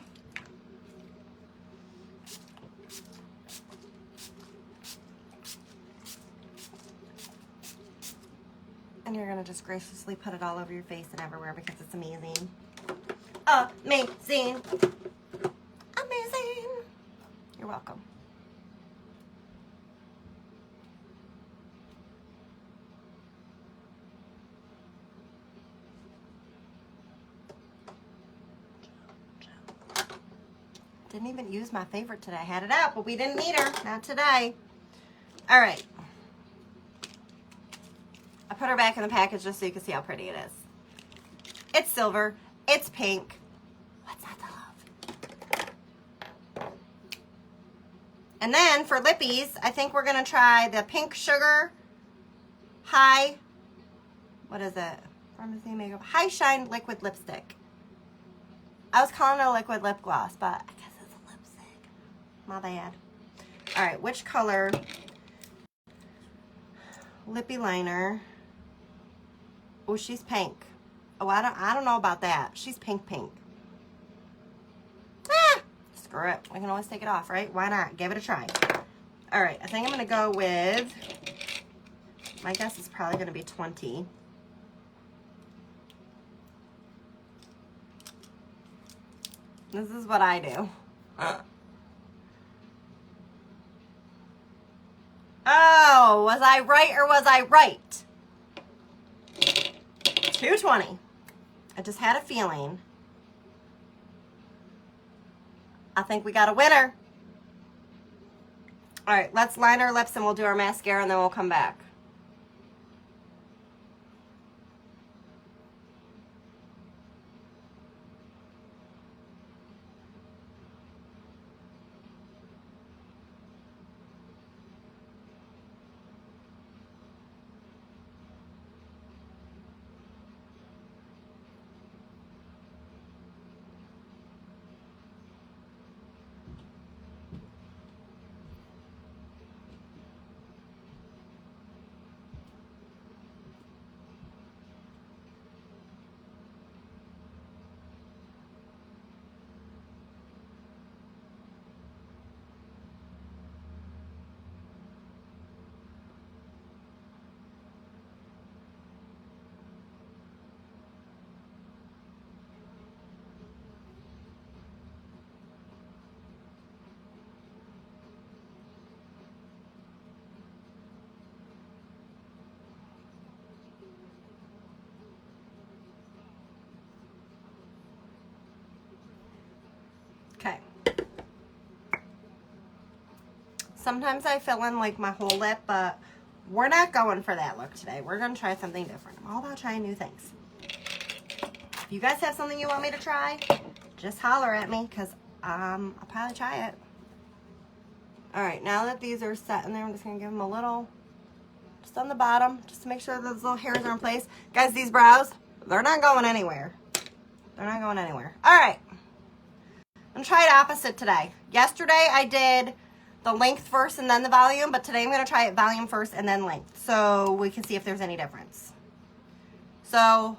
And you're going to just graciously put it all over your face and everywhere because it's amazing. Amazing. Amazing. You're welcome. Didn't even use my favorite today. I had it out, but we didn't need her. Not today. All right. I put her back in the package just so you can see how pretty it is. It's silver. It's pink. What's not to love? And then for lippies, I think we're going to try the Pink Sugar High, what is it? Farmasi Makeup High Shine Liquid Lipstick. I was calling it a liquid lip gloss, but I guess it's a lipstick. My bad. All right, which color? Lippy liner. Oh, she's pink. Oh, I don't know about that. She's pink. Ah, screw it. We can always take it off, right? Why not? Give it a try. All right, I think I'm going to go with, my guess is probably going to be 20. This is what I do. Oh, was I right or was I right? 220. I just had a feeling. I think we got a winner. All right, let's line our lips and we'll do our mascara and then we'll come back. Okay. Sometimes I fill in like my whole lip, but we're not going for that look today. We're going to try something different. I'm all about trying new things. If you guys have something you want me to try, just holler at me because I'll probably try it. All right, now that these are set in there, I'm just going to give them a little, just on the bottom, just to make sure those little hairs are in place. Guys, these brows, they're not going anywhere. They're not going anywhere. All right. I'm going to try it opposite today. Yesterday, I did the length first and then the volume, but today I'm going to try it volume first and then length, so we can see if there's any difference. So,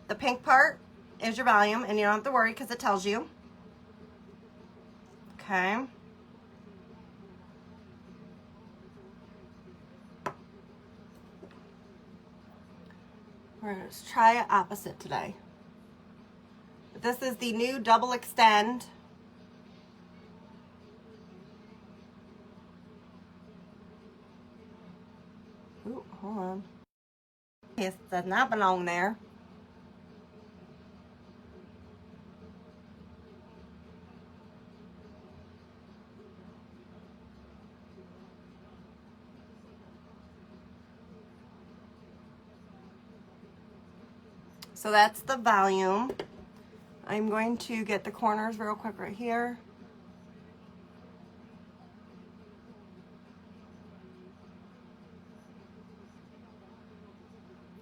the pink part is your volume, and you don't have to worry because it tells you. Okay. We're going to try it opposite today. This is the new double extend. Ooh, hold on. It does not belong there. So that's the volume. I'm going to get the corners real quick right here.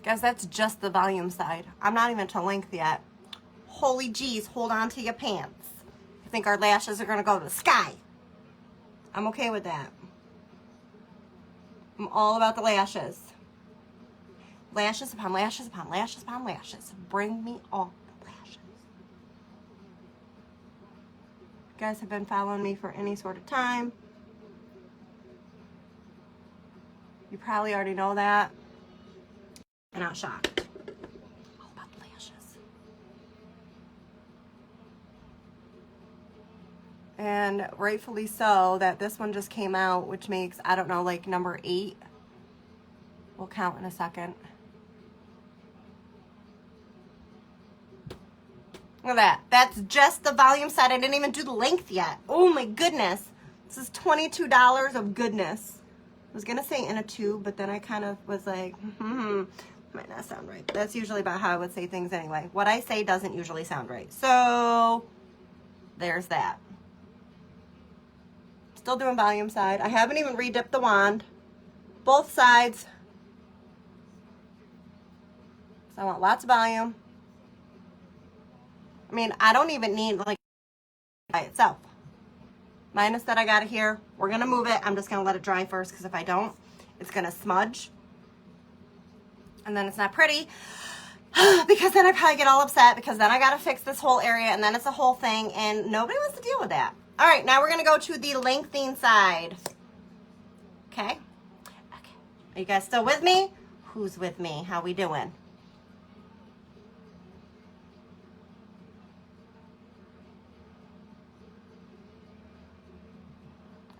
Guys, that's just the volume side. I'm not even to length yet. Holy geez, hold on to your pants. I think our lashes are gonna go to the sky. I'm okay with that. I'm all about the lashes. Lashes upon lashes upon lashes upon lashes. Bring me all the lashes. You guys have been following me for any sort of time. You probably already know that. I'm not shocked. All about the lashes. And rightfully so that this one just came out, which makes, I don't know, like number 8. We'll count in a second. Look at that. That's just the volume side. I didn't even do the length yet. Oh my goodness. This is $22 of goodness. I was going to say in a tube, but then I kind of was like, might not sound right. That's usually about how I would say things anyway. What I say doesn't usually sound right. So, there's that. Still doing volume side. I haven't even re-dipped the wand. Both sides. So I want lots of volume. I mean, I don't even need like by itself. Minus that I got it here. We're going to move it. I'm just going to let it dry first because if I don't, it's going to smudge. And then it's not pretty because then I probably get all upset because then I got to fix this whole area and then it's a whole thing and nobody wants to deal with that. All right, now we're going to go to the lengthening side. Okay? Okay. Are you guys still with me? Who's with me? How we doing?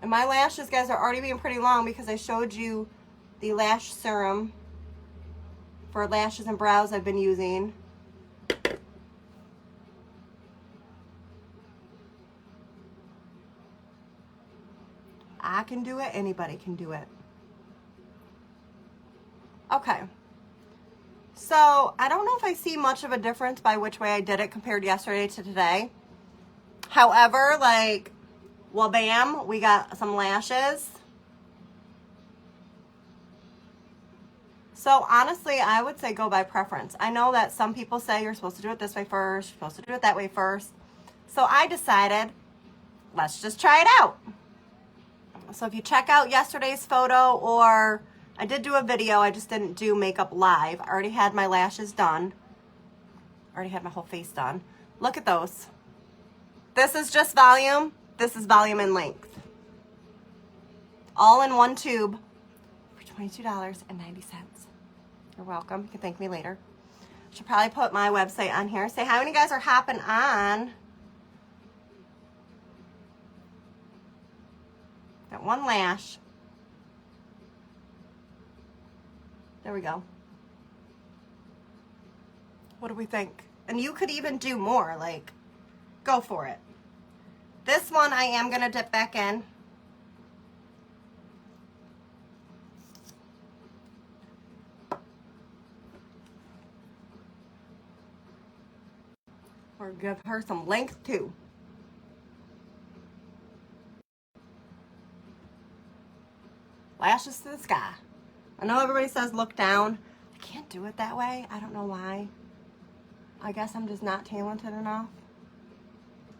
And my lashes, guys, are already being pretty long because I showed you the lash serum for lashes and brows I've been using. I can do it. Anybody can do it. Okay. So I don't know if I see much of a difference by which way I did it compared yesterday to today. However, like, well, bam, we got some lashes. So honestly, I would say go by preference. I know that some people say you're supposed to do it this way first, you're supposed to do it that way first. So I decided, let's just try it out. So if you check out yesterday's photo, or I did do a video, I just didn't do makeup live. I already had my lashes done. I already had my whole face done. Look at those. This is just volume. This is volume and length. All in one tube for $22.90. You're welcome. You can thank me later. Should probably put my website on here. Say hi when you guys are hopping on. Got one lash. There we go. What do we think? And you could even do more, like, go for it. This one I am going to dip back in. Or give her some length too. Lashes to the sky. I know everybody says look down. I can't do it that way. I don't know why. I guess I'm just not talented enough.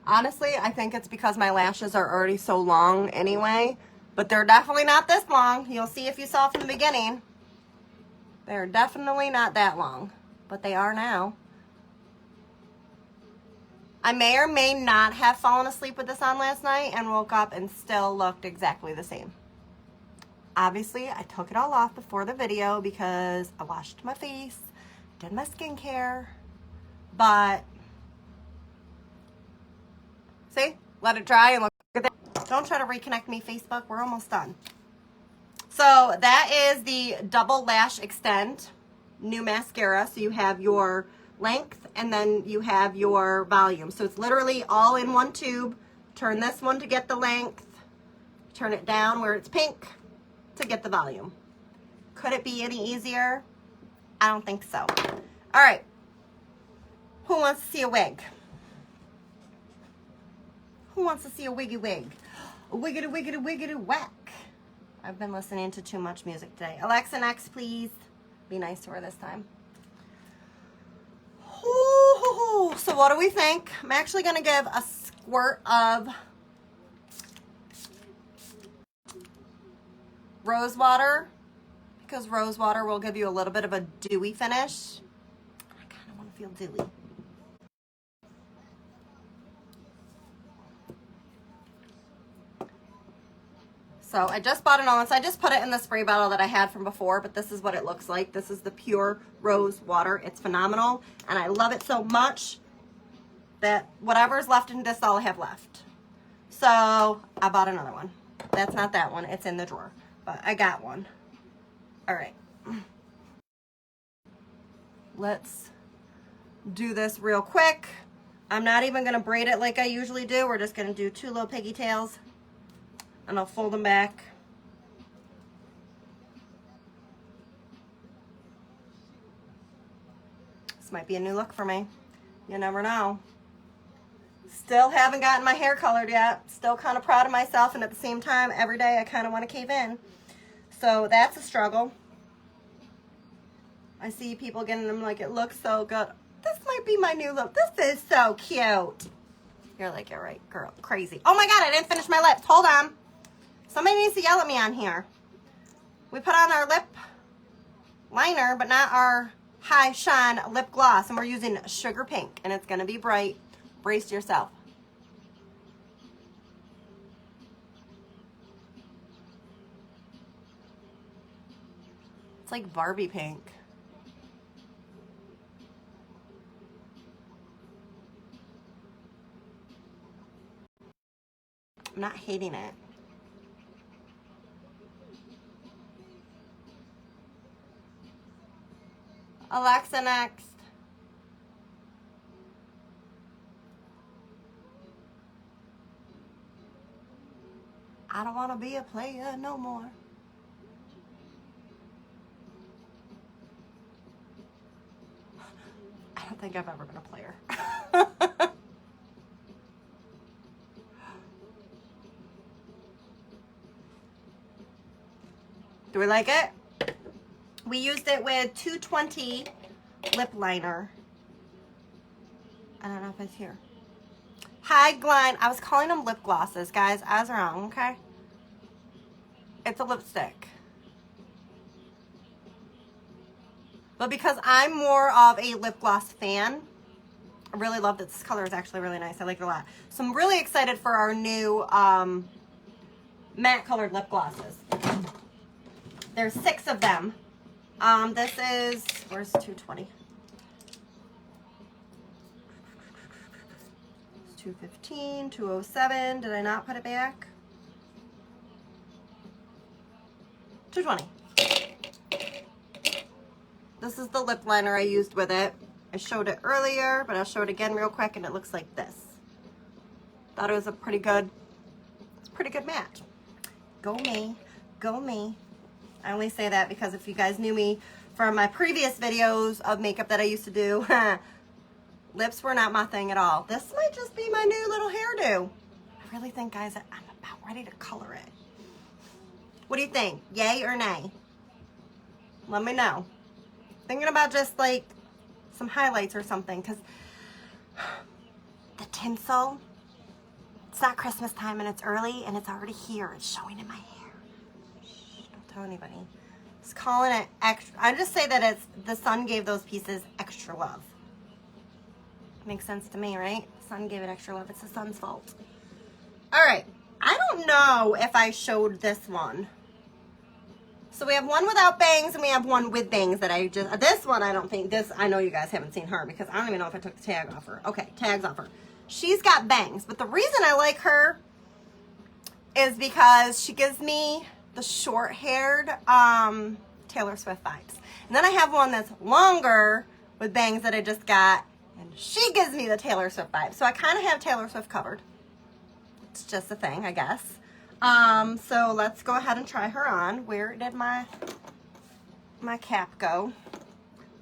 Honestly, I think it's because my lashes are already so long anyway. But they're definitely not this long. You'll see if you saw from the beginning. They're definitely not that long. But they are now. I may or may not have fallen asleep with this on last night and woke up and still looked exactly the same. Obviously, I took it all off before the video because I washed my face, did my skincare, but see, let it dry and look at that. Don't try to reconnect me, Facebook. We're almost done. So that is the Double Lash Extend new mascara. So you have your length and then you have your volume. So it's literally all in one tube. Turn this one to get the length. Turn it down where it's pink to get the volume. Could it be any easier? I don't think so. All right. Who wants to see a wig? Who wants to see a wiggy wig? A wiggity wiggity wiggity whack. I've been listening to too much music today. Alexa, next, please. Be nice to her this time. Ooh, so what do we think? I'm actually going to give a squirt of rose water because rose water will give you a little bit of a dewy finish. I kind of want to feel dewy. So I just bought another one. So I just put it in the spray bottle that I had from before, but this is what it looks like. This is the pure rose water. It's phenomenal, and I love it so much that whatever's left in this, all I have left. So I bought another one. That's not that one. It's in the drawer, but I got one. All right. Let's do this real quick. I'm not even going to braid it like I usually do. We're just going to do two little piggy tails. And I'll fold them back. This might be a new look for me. You never know. Still haven't gotten my hair colored yet. Still kind of proud of myself, and at the same time, every day I kind of want to cave in. So that's a struggle. I see people getting them like, it looks so good. This might be my new look. This is so cute. You're like, you're right, girl. Crazy. Oh my God, I didn't finish my lips. Hold on. Somebody needs to yell at me on here. We put on our lip liner, but not our high shine lip gloss, and we're using Sugar Pink, and it's going to be bright. Brace yourself. It's like Barbie pink. I'm not hating it. Alexa next. I don't want to be a player no more. I don't think I've ever been a player. Do we like it? We used it with 220 lip liner. I don't know if it's here. High Glide. I was calling them lip glosses, guys. I was wrong, okay? It's a lipstick. But because I'm more of a lip gloss fan, I really love this. This color is actually really nice. I like it a lot. So I'm really excited for our new matte colored lip glosses. There's 6 of them. This is, where's 220? 215, 207. Did I not put it back? 220. This is the lip liner I used with it. I showed it earlier, but I'll show it again real quick, and it looks like this. Thought it was a pretty good match. Go me, go me. I only say that because if you guys knew me from my previous videos of makeup that I used to do, lips were not my thing at all. This might just be my new little hairdo. I really think, guys, that I'm about ready to color it. What do you think? Yay or nay? Let me know. Thinking about just like some highlights or something, because the tinsel, it's not Christmas time and it's early and it's already here. It's showing in my hair. Shh, don't tell anybody. Just calling it extra. I just say that it's the sun gave those pieces extra love. Makes sense to me, right? The sun gave it extra love. It's the sun's fault. All right. I don't know if I showed this one. So we have one without bangs and we have one with bangs that I just, this one I don't think, I know you guys haven't seen her because I don't even know if I took the tag off her. Okay, tag's off her. She's got bangs, but the reason I like her is because she gives me the short-haired Taylor Swift vibes. And then I have one that's longer with bangs that I just got, and she gives me the Taylor Swift vibe. So I kind of have Taylor Swift covered. It's just a thing, I guess. So let's go ahead and try her on. Where did my cap go?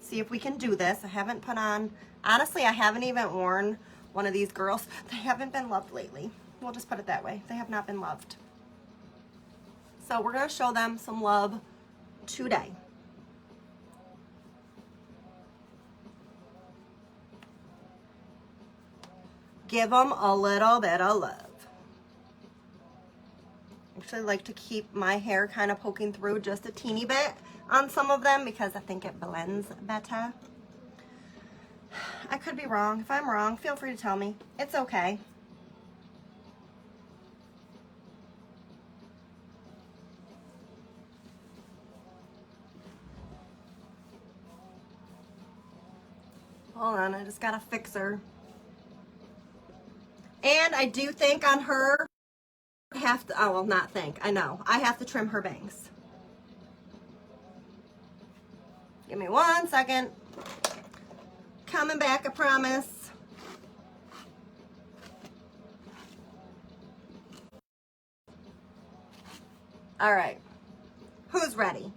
See if we can do this. I haven't put on, honestly, I haven't even worn one of these girls. They haven't been loved lately. We'll just put it that way. They have not been loved. So we're going to show them some love today. Give them a little bit of love. I actually like to keep my hair kind of poking through just a teeny bit on some of them because I think it blends better. I could be wrong. If I'm wrong, feel free to tell me. It's okay. Hold on, I just gotta fix her. And I do think on her, I have to, oh, well, not think, I know. I have to trim her bangs. Give me 1 second. Coming back, I promise. All right. Who's ready?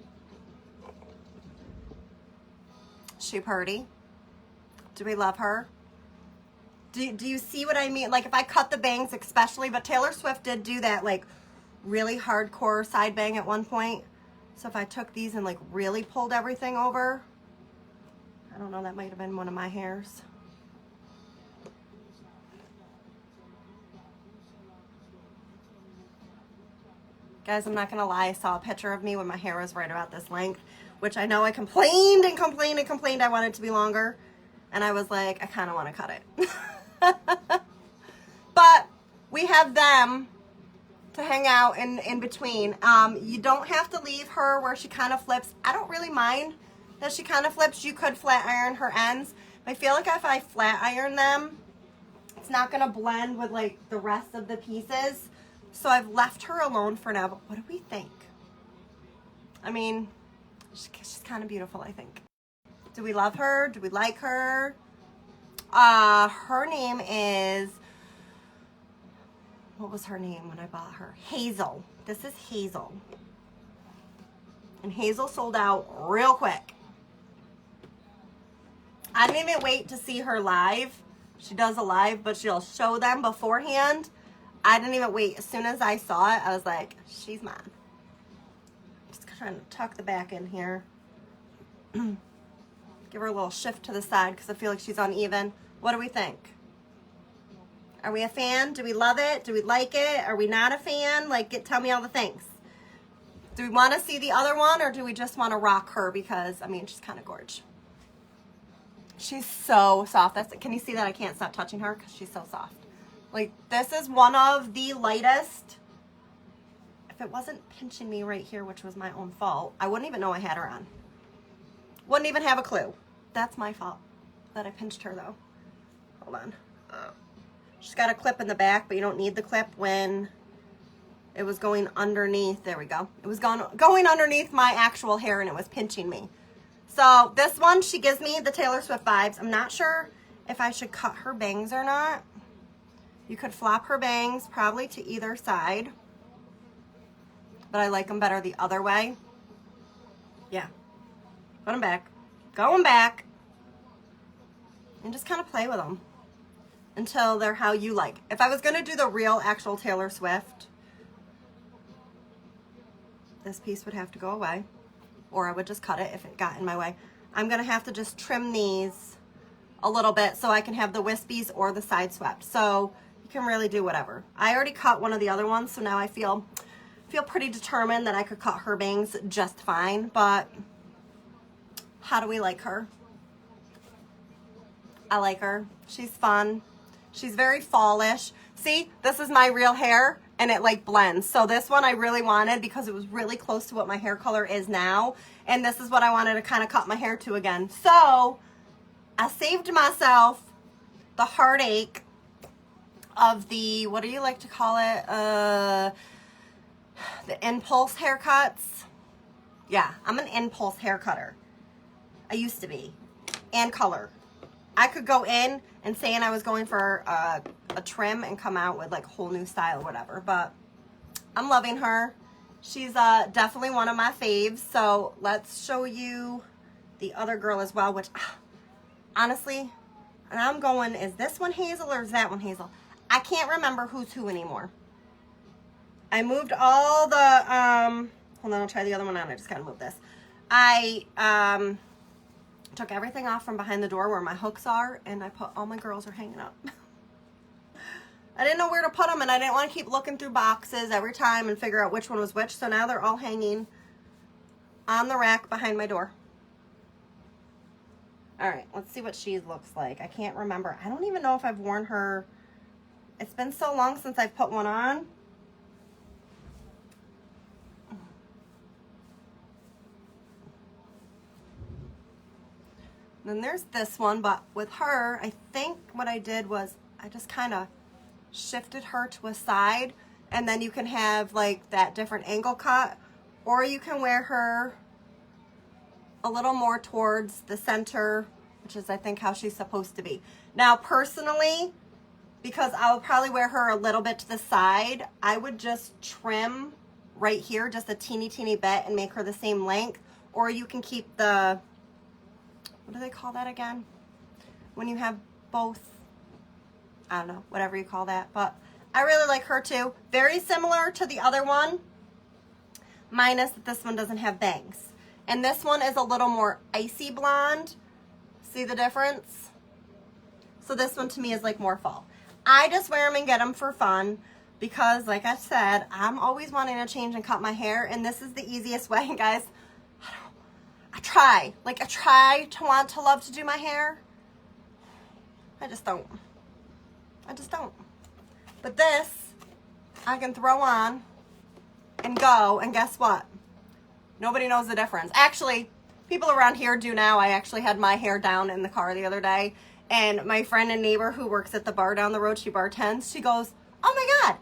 She pretty? Do we love her? Do you see what I mean? Like if I cut the bangs especially, but Taylor Swift did do that like really hardcore side bang at one point. So if I took these and like really pulled everything over, I don't know, that might have been one of my hairs. Guys, I'm not gonna lie, I saw a picture of me when my hair was right about this length, which I know I complained and complained and complained I want it to be longer. And I was like, I kind of want to cut it. But we have them to hang out in between. You don't have to leave her where she kind of flips. I don't really mind that she kind of flips. You could flat iron her ends. I feel like if I flat iron them, it's not going to blend with like the rest of the pieces. So I've left her alone for now. But what do we think? I mean, she's kind of beautiful, I think. Do we love her? Do we like her? Her name is, what was her name when I bought her? Hazel. This is Hazel. And Hazel sold out real quick. I didn't even wait to see her live. She does a live, but she'll show them beforehand. I didn't even wait. As soon as I saw it, I was like, she's mine. Just trying to tuck the back in here. Give her a little shift to the side because I feel like she's uneven. What do we think? Are we a fan? Do we love it? Do we like it? Are we not a fan? Like, tell me all the things. Do we want to see the other one, or do we just want to rock her because, I mean, she's kind of gorgeous. She's so soft. Can you see that I can't stop touching her because she's so soft? Like, this is one of the lightest. If it wasn't pinching me right here, which was my own fault, I wouldn't even know I had her on. Wouldn't even have a clue. That's my fault that I pinched her, though. Hold on. She's got a clip in the back, but you don't need the clip when it was going underneath. There we go. It was going underneath my actual hair, and it was pinching me. So this one, she gives me the Taylor Swift vibes. I'm not sure if I should cut her bangs or not. You could flop her bangs probably to either side, but I like them better the other way. Yeah. Put them back. Going back. And just kind of play with them until they're how you like. If I was going to do the real actual Taylor Swift, this piece would have to go away, or I would just cut it if it got in my way. I'm going to have to just trim these a little bit so I can have the wispies or the side swept. So you can really do whatever. I already cut one of the other ones, so now I feel pretty determined that I could cut her bangs just fine. But how do we like her? I like her. She's fun. She's very fallish. See, this is my real hair, and it like blends. So this one I really wanted because it was really close to what my hair color is now. And this is what I wanted to kind of cut my hair to again. So I saved myself the heartache of the, what do you like to call it? The impulse haircuts. Yeah, I'm an impulse hair cutter. I used to be. And color. I could go in and saying I was going for a trim and come out with like a whole new style or whatever. But I'm loving her. She's definitely one of my faves. So let's show you the other girl as well, which honestly, and I'm going, is this one Hazel or is that one Hazel? I can't remember who's who anymore. I moved all the, hold on, I'll try the other one on. I just gotta move this. I took everything off from behind the door where my hooks are, and I put, all my girls are hanging up. I didn't know where to put them, and I didn't want to keep looking through boxes every time and figure out which one was which, so now they're all hanging on the rack behind my door. All right, let's see what she looks like. I can't remember. I don't even know if I've worn her. It's been so long since I've put one on. Then there's this one, but with her, I think what I did was I just kind of shifted her to a side, and then you can have like that different angle cut, or you can wear her a little more towards the center, which is I think how she's supposed to be. Now personally, because I would probably wear her a little bit to the side, I would just trim right here just a teeny bit and make her the same length, or you can keep the, what do they call that again? When you have both, I don't know, whatever you call that. But I really like her too. Very similar to the other one, minus that this one doesn't have bangs. And this one is a little more icy blonde. See the difference? So this one to me is like more fall. I just wear them and get them for fun because, like I said, I'm always wanting to change and cut my hair, and this is the easiest way, guys. I try to want to love to do my hair. I just don't. But this, I can throw on and go, and guess what? Nobody knows the difference. Actually, people around here do now. I actually had my hair down in the car the other day, and my friend and neighbor who works at the bar down the road, she bartends, she goes, "Oh my God,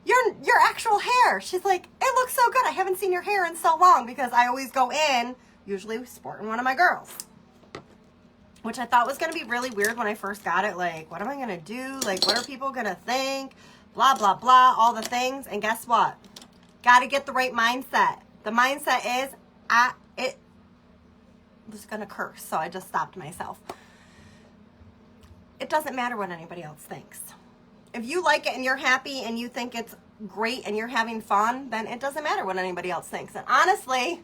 your actual hair." She's like, "It looks so good. I haven't seen your hair in so long," because I always go in, usually sporting one of my girls. which I thought was going to be really weird when I first got it. Like, what am I going to do? Like, what are people going to think? Blah, blah, blah, all the things. And guess what? Got to get the right mindset. The mindset is, I'm just going to curse, so I just stopped myself. It doesn't matter what anybody else thinks. If you like it and you're happy and you think it's great and you're having fun, then it doesn't matter what anybody else thinks. And honestly,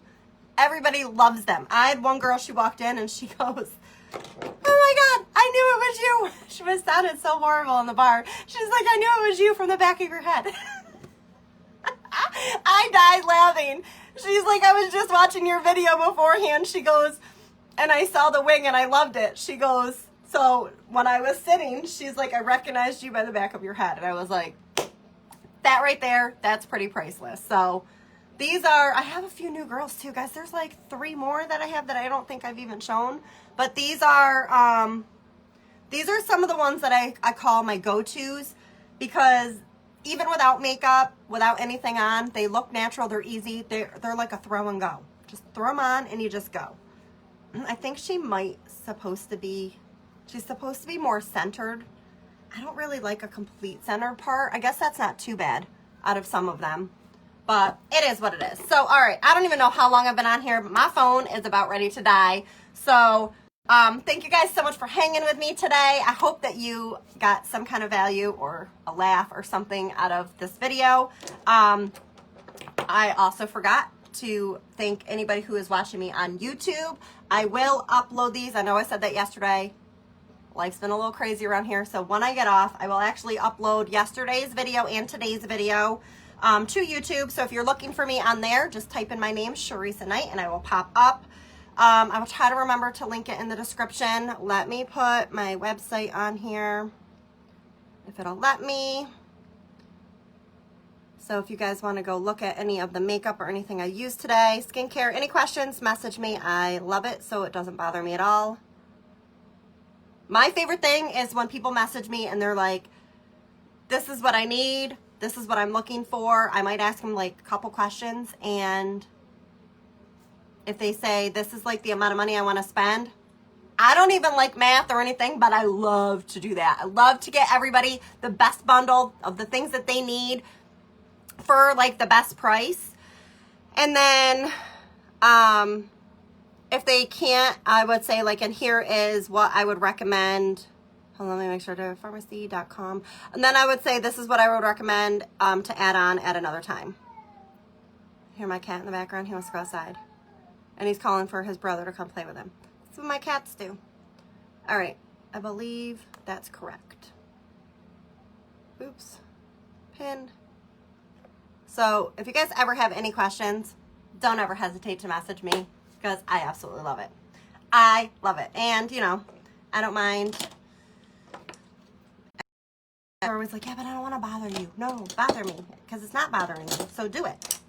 everybody loves them. I had one girl, she walked in and she goes, oh my God, I knew it was you. She was sounded so horrible in the bar. She's like, I knew it was you from the back of your head. I died laughing. She's like, I was just watching your video beforehand. She goes, and I saw the wing and I loved it. She goes, so when I was sitting, she's like, I recognized you by the back of your head. And I was like, that right there, that's pretty priceless. So these are, I have a few new girls too, guys. There's like 3 more that I have that I don't think I've even shown. But these are some of the ones that I call my go-tos, because even without makeup, without anything on, they look natural, they're easy, they're like a throw and go. Just throw them on and you just go. I think she's supposed to be more centered. I don't really like a complete center part. I guess that's not too bad out of some of them, but it is what it is. So, all right, I don't even know how long I've been on here, but my phone is about ready to die. So, thank you guys so much for hanging with me today. I hope that you got some kind of value or a laugh or something out of this video. I also forgot to thank anybody who is watching me on YouTube. I will upload these. I know I said that yesterday. Life's been a little crazy around here, so when I get off, I will actually upload yesterday's video and today's video to YouTube. So if you're looking for me on there, just type in my name, Sharisa Knight, and I will pop up. I will try to remember to link it in the description. Let me put my website on here, if it'll let me. So if you guys want to go look at any of the makeup or anything I used today, skincare, any questions, message me. I love it, so it doesn't bother me at all. My favorite thing is when people message me and they're like, this is what I need, this is what I'm looking for. I might ask them like a couple questions, and if they say this is like the amount of money I want to spend, I don't even like math or anything, but I love to do that. I love to get everybody the best bundle of the things that they need for like the best price. And then if they can't, I would say like, and here is what I would recommend. Hold on, let me make sure to Farmasi.com. And then I would say this is what I would recommend to add on at another time. Hear my cat in the background? He wants to go outside. And he's calling for his brother to come play with him. That's what my cats do. All right, I believe that's correct. Oops, pinned. So if you guys ever have any questions, don't ever hesitate to message me, because I absolutely love it. I love it. And, you know, I don't mind. They're always like, yeah, but I don't want to bother you. No, bother me, because it's not bothering you. So do it.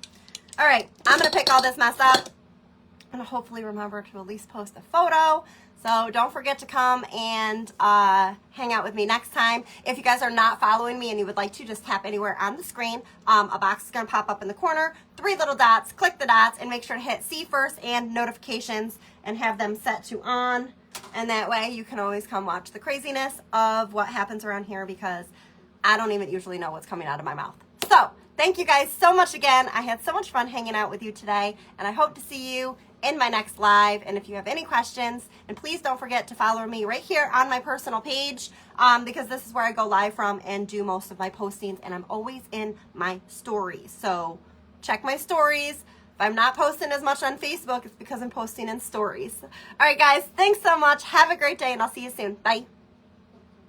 All right, I'm going to pick all this mess up and hopefully remember to at least post a photo. So don't forget to come and hang out with me next time. If you guys are not following me and you would like to, just tap anywhere on the screen. A box is going to pop up in the corner. 3 little dots. Click the dots and make sure to hit see first and notifications and have them set to on. And that way you can always come watch the craziness of what happens around here, because I don't even usually know what's coming out of my mouth. So thank you guys so much again. I had so much fun hanging out with you today, and I hope to see you in my next live. And if you have any questions, and please don't forget to follow me right here on my personal page, because this is where I go live from and do most of my postings, and I'm always in my stories. So check my stories. If I'm not posting as much on Facebook, it's because I'm posting in stories. All right, guys, thanks so much. Have a great day, and I'll see you soon. Bye.